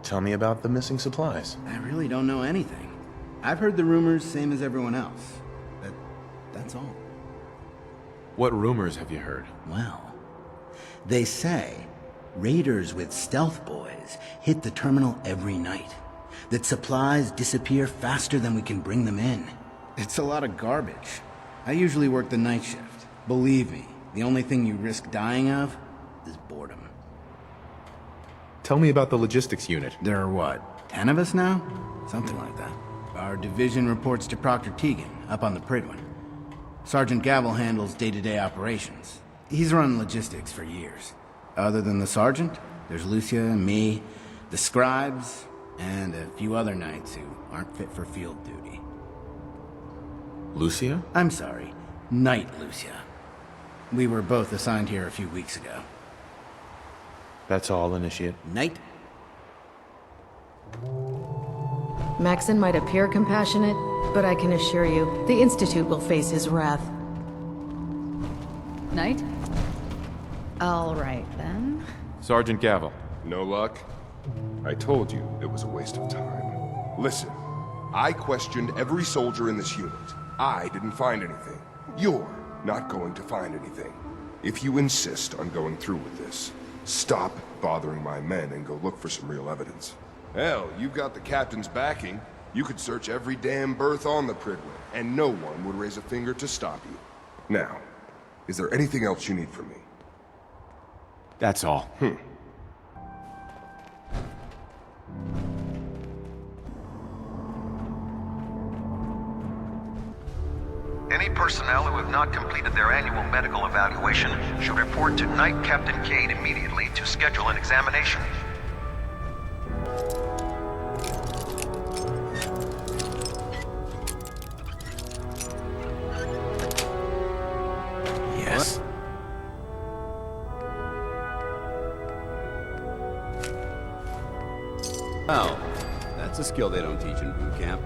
Tell me about the missing supplies. I really don't know anything. I've heard the rumors, same as everyone else. That's all. What rumors have you heard? Well, they say raiders with stealth boys hit the terminal every night. That supplies disappear faster than we can bring them in. It's a lot of garbage. I usually work the night shift. Believe me, the only thing you risk dying of is boredom. Tell me about the logistics unit. There are what, 10 of us now? Something like that. Our division reports to Proctor Teagan, up on the Prydwen. Sergeant Gavel handles day-to-day operations. He's run logistics for years. Other than the sergeant, there's Lucia, me, the scribes, and a few other knights who aren't fit for field duty. Lucia? I'm sorry, Knight Lucia. We were both assigned here a few weeks ago. That's all, Initiate. Knight? Maxon might appear compassionate, but I can assure you, the Institute will face his wrath. Knight? All right, then. Sergeant Gavel. No luck? I told you it was a waste of time. Listen, I questioned every soldier in this unit. I didn't find anything. You're not going to find anything. If you insist on going through with this, stop bothering my men and go look for some real evidence. Hell, you've got the captain's backing. You could search every damn berth on the Prydwen, and no one would raise a finger to stop you. Now, is there anything else you need from me? That's all. Any personnel who have not completed their annual medical evaluation should report to Knight Captain Cade immediately to schedule an examination. Yes? Oh, that's a skill they don't teach in boot camp.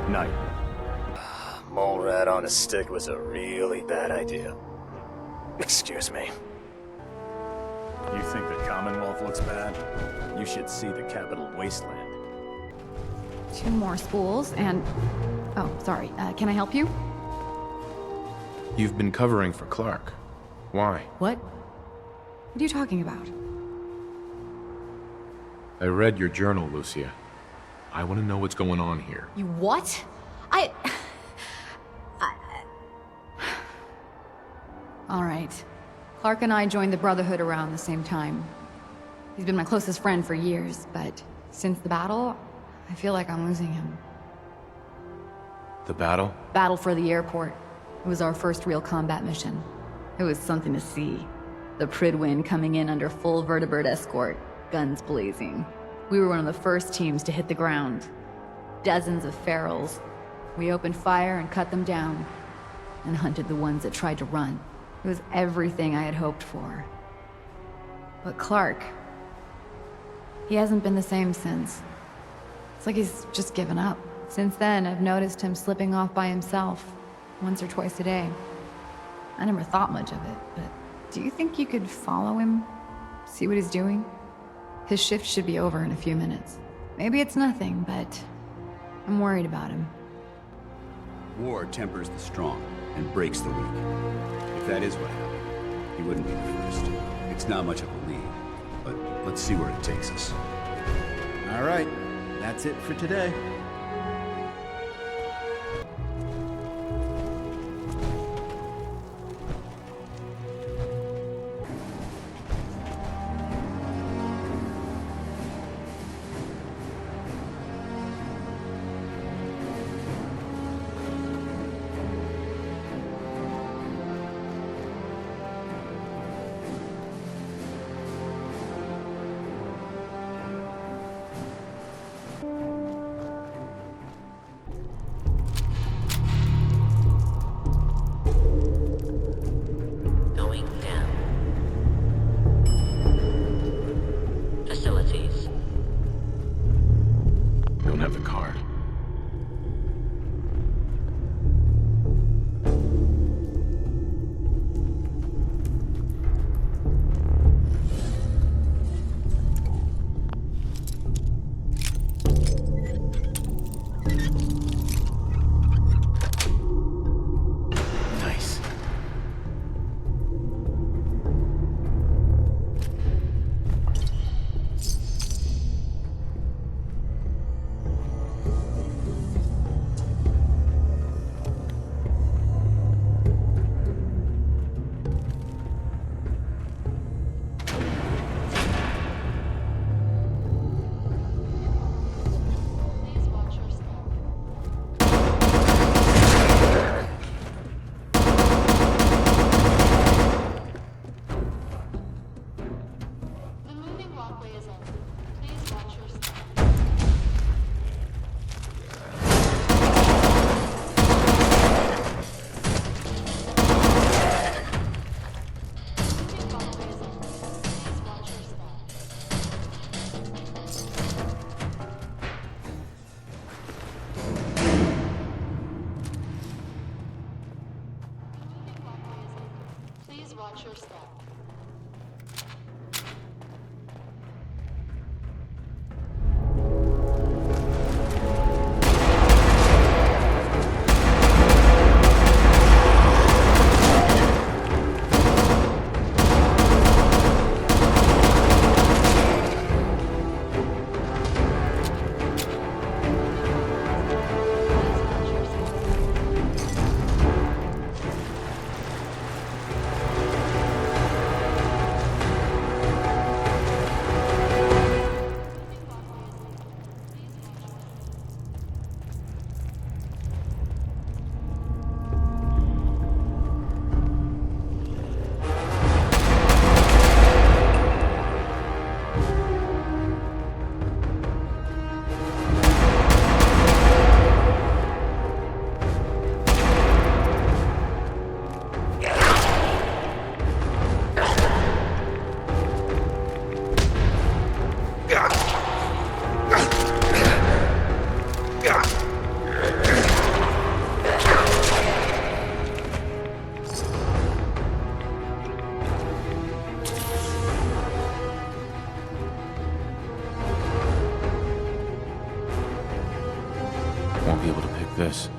Knight. Mole rat on a stick was a really bad idea. Excuse me. You think the Commonwealth looks bad? You should see the capital wasteland. 2 more spools and... Oh, sorry. Can I help you? You've been covering for Clarke. Why? What? What are you talking about? I read your journal, Lucia. I want to know what's going on here. You what? All right. Clarke and I joined the Brotherhood around the same time. He's been my closest friend for years, but since the battle, I feel like I'm losing him. The battle? Battle for the airport. It was our first real combat mission. It was something to see. The Prydwen coming in under full Vertibird escort, guns blazing. We were one of the first teams to hit the ground. Dozens of ferals. We opened fire and cut them down, and hunted the ones that tried to run. It was everything I had hoped for. But Clarke, he hasn't been the same since. It's like he's just given up. Since then, I've noticed him slipping off by himself, once or twice a day. I never thought much of it, but do you think you could follow him? See what he's doing? His shift should be over in a few minutes. Maybe it's nothing, but I'm worried about him. War tempers the strong and breaks the weak. If that is what happened, he wouldn't be the first. It's not much of a lead, but let's see where it takes us. All right, that's it for today. facilities. Don't have the card. Nice. Please watch your step. Won't be able to pick this.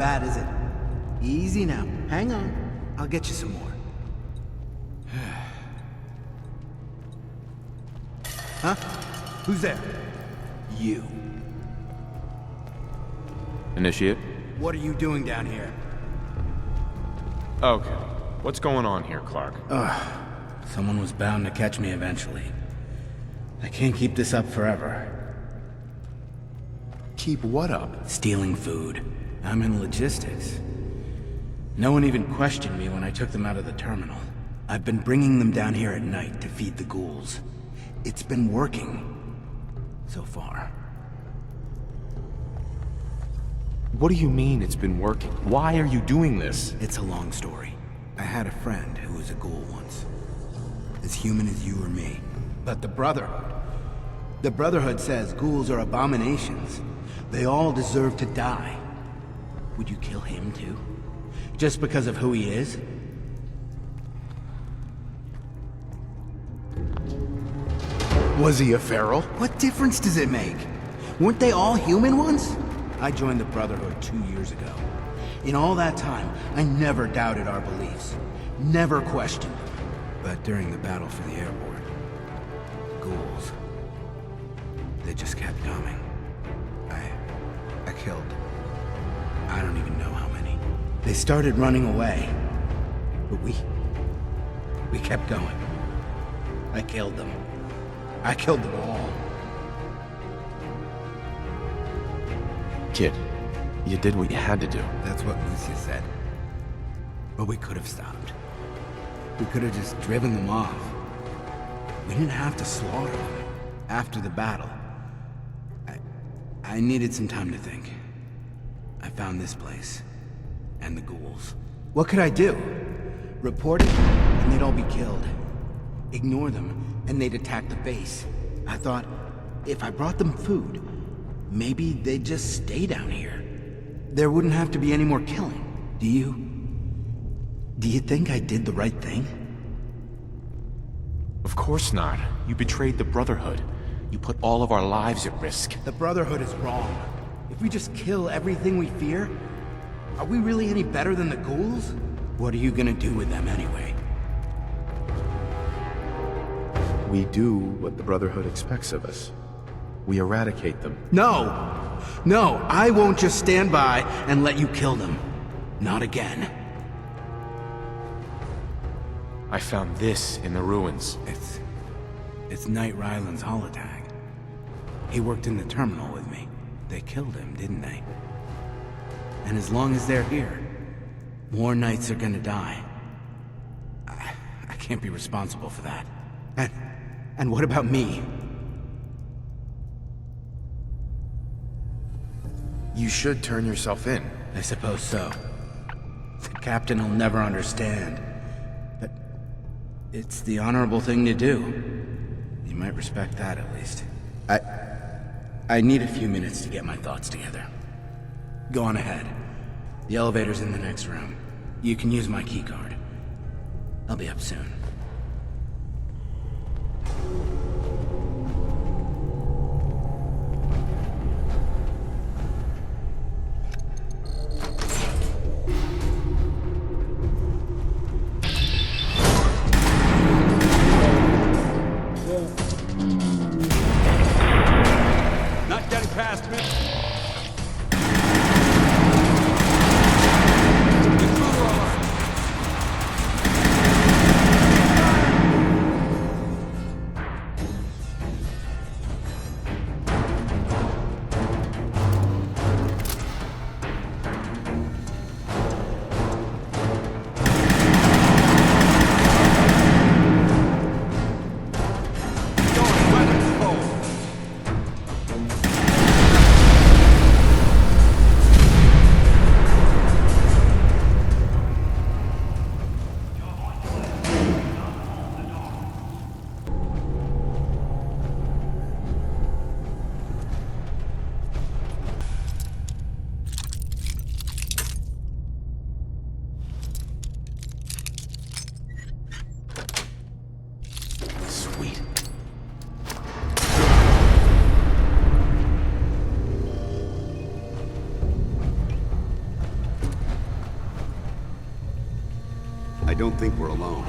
bad, is it? Easy now. Hang on. I'll get you some more. Huh? Who's there? You. Initiate? What are you doing down here? Okay. What's going on here, Clarke? Someone was bound to catch me eventually. I can't keep this up forever. Keep what up? Stealing food. I'm in logistics. No one even questioned me when I took them out of the terminal. I've been bringing them down here at night to feed the ghouls. It's been working. So far. What do you mean it's been working? Why are you doing this? It's a long story. I had a friend who was a ghoul once. As human as you or me. But the Brotherhood. The Brotherhood says ghouls are abominations. They all deserve to die. Would you kill him too? Just because of who he is? Was he a feral? What difference does it make? Weren't they all human once? I joined the Brotherhood 2 years ago. In all that time, I never doubted our beliefs. Never questioned them. But during the battle for the airport, ghouls, they just kept coming. I killed, I don't even know how many. They started running away. But we kept going. I killed them. I killed them all. Kid, you did what you had to do. That's what Lucia said. But we could have stopped. We could have just driven them off. We didn't have to slaughter them. After the battle, I needed some time to think. I found this place. And the ghouls. What could I do? Report it, and they'd all be killed. Ignore them, and they'd attack the base. I thought, if I brought them food, maybe they'd just stay down here. There wouldn't have to be any more killing. Do you think I did the right thing? Of course not. You betrayed the Brotherhood. You put all of our lives at risk. The Brotherhood is wrong. If we just kill everything we fear, are we really any better than the ghouls? What are you gonna do with them anyway? We do what the Brotherhood expects of us. We eradicate them. No! No, I won't just stand by and let you kill them. Not again. I found this in the ruins. It's Knight Ryland's holotag. He worked in the terminal with me. They killed him, didn't they? And as long as they're here, more Knights are gonna die. I can't be responsible for that. And what about me? You should turn yourself in. I suppose so. The captain will never understand. But it's the honorable thing to do. You might respect that at least. I need a few minutes to get my thoughts together. Go on ahead. The elevator's in the next room. You can use my keycard. I'll be up soon. Not getting past me. don't think we're alone.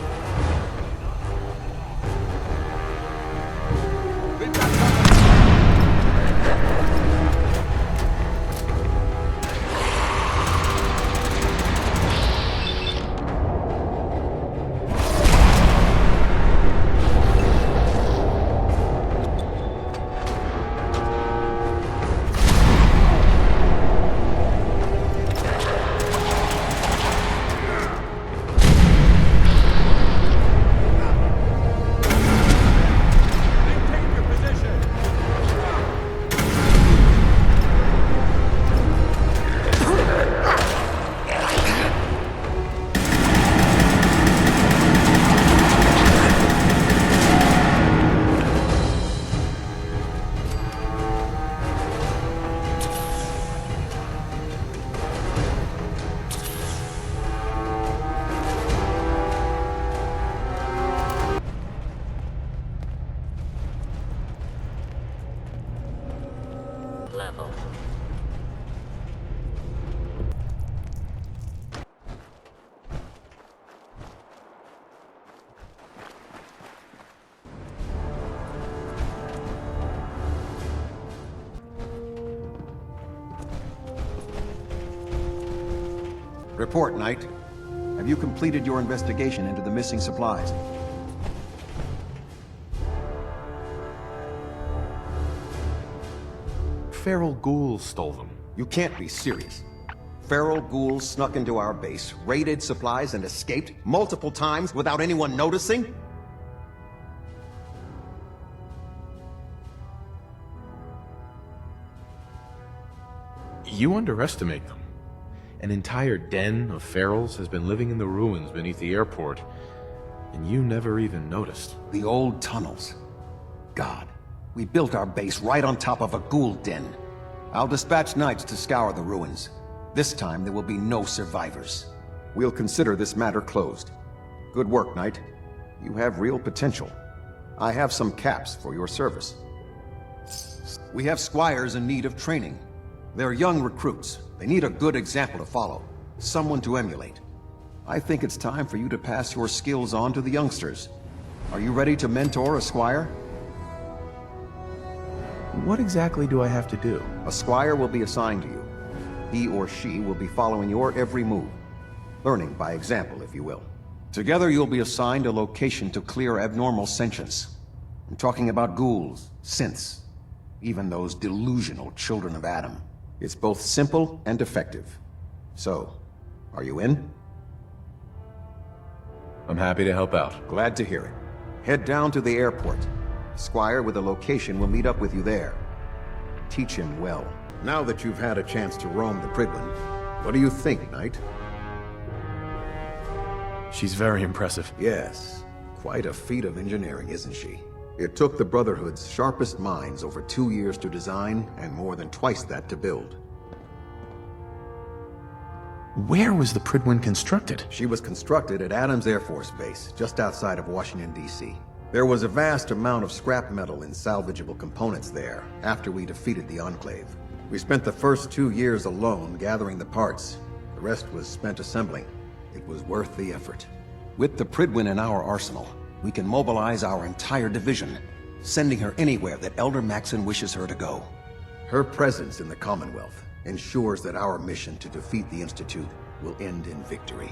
Level. Report, Knight. Have you completed your investigation into the missing supplies? Feral ghouls stole them. You can't be serious. Feral ghouls snuck into our base, raided supplies, and escaped multiple times without anyone noticing? You underestimate them. An entire den of ferals has been living in the ruins beneath the airport, and you never even noticed. The old tunnels. God, we built our base right on top of a ghoul den. I'll dispatch knights to scour the ruins. This time there will be no survivors. We'll consider this matter closed. Good work, Knight. You have real potential. I have some caps for your service. We have squires in need of training. They're young recruits. They need a good example to follow, someone to emulate. I think it's time for you to pass your skills on to the youngsters. Are you ready to mentor a squire? What exactly do I have to do? A squire will be assigned to you. He or she will be following your every move, learning by example, if you will. Together you'll be assigned a location to clear abnormal sentience. I'm talking about ghouls, synths, even those delusional children of Adam. It's both simple and effective. So, are you in? I'm happy to help out. Glad to hear it. Head down to the airport. A squire with a location will meet up with you there. Teach him well. Now that you've had a chance to roam the Prydwen, what do you think, Knight? She's very impressive. Yes. Quite a feat of engineering, isn't she? It took the Brotherhood's sharpest minds over 2 years to design, and more than twice that to build. Where was the Prydwen constructed? She was constructed at Adams Air Force Base, just outside of Washington, D.C. There was a vast amount of scrap metal and salvageable components there after we defeated the Enclave. We spent the first 2 years alone gathering the parts. The rest was spent assembling. It was worth the effort. With the Prydwen in our arsenal, we can mobilize our entire division, sending her anywhere that Elder Maxon wishes her to go. Her presence in the Commonwealth ensures that our mission to defeat the Institute will end in victory.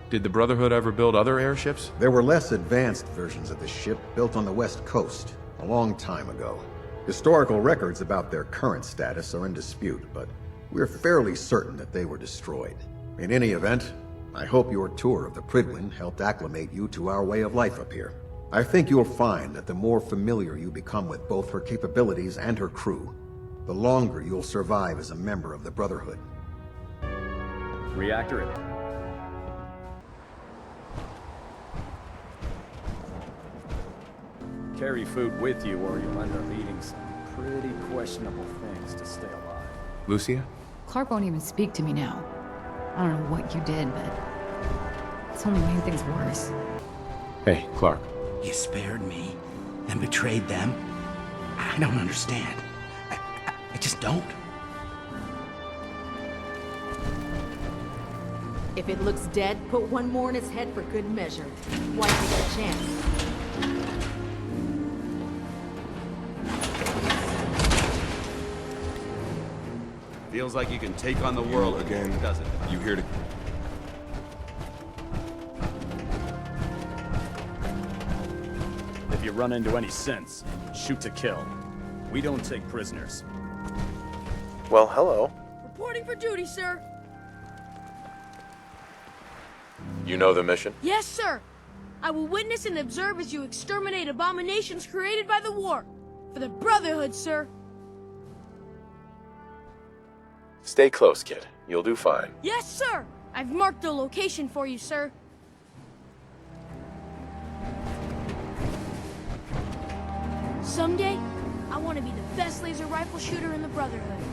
Did the Brotherhood ever build other airships? There were less advanced versions of the ship built on the West Coast a long time ago. Historical records about their current status are in dispute, but we're fairly certain that they were destroyed. In any event, I hope your tour of the Prydwen helped acclimate you to our way of life up here. I think you'll find that the more familiar you become with both her capabilities and her crew, the longer you'll survive as a member of the Brotherhood. Reactor in. Carry food with you or you'll end up eating some pretty questionable things to stay alive. Lucia? Clarke won't even speak to me now. I don't know what you did, but it's only made things worse. Hey, Clarke. You spared me and betrayed them? I don't understand. I just don't. If it looks dead, put one more in its head for good measure. Why take a chance? Feels like you can take on the world again, doesn't it? You here to... If you run into any sense, shoot to kill. We don't take prisoners. Well, hello. Reporting for duty, sir. You know the mission? Yes, sir. I will witness and observe as you exterminate abominations created by the war. For the Brotherhood, sir. Stay close, kid. You'll do fine. Yes, sir. I've marked the location for you, sir. Someday, I want to be the best laser rifle shooter in the Brotherhood.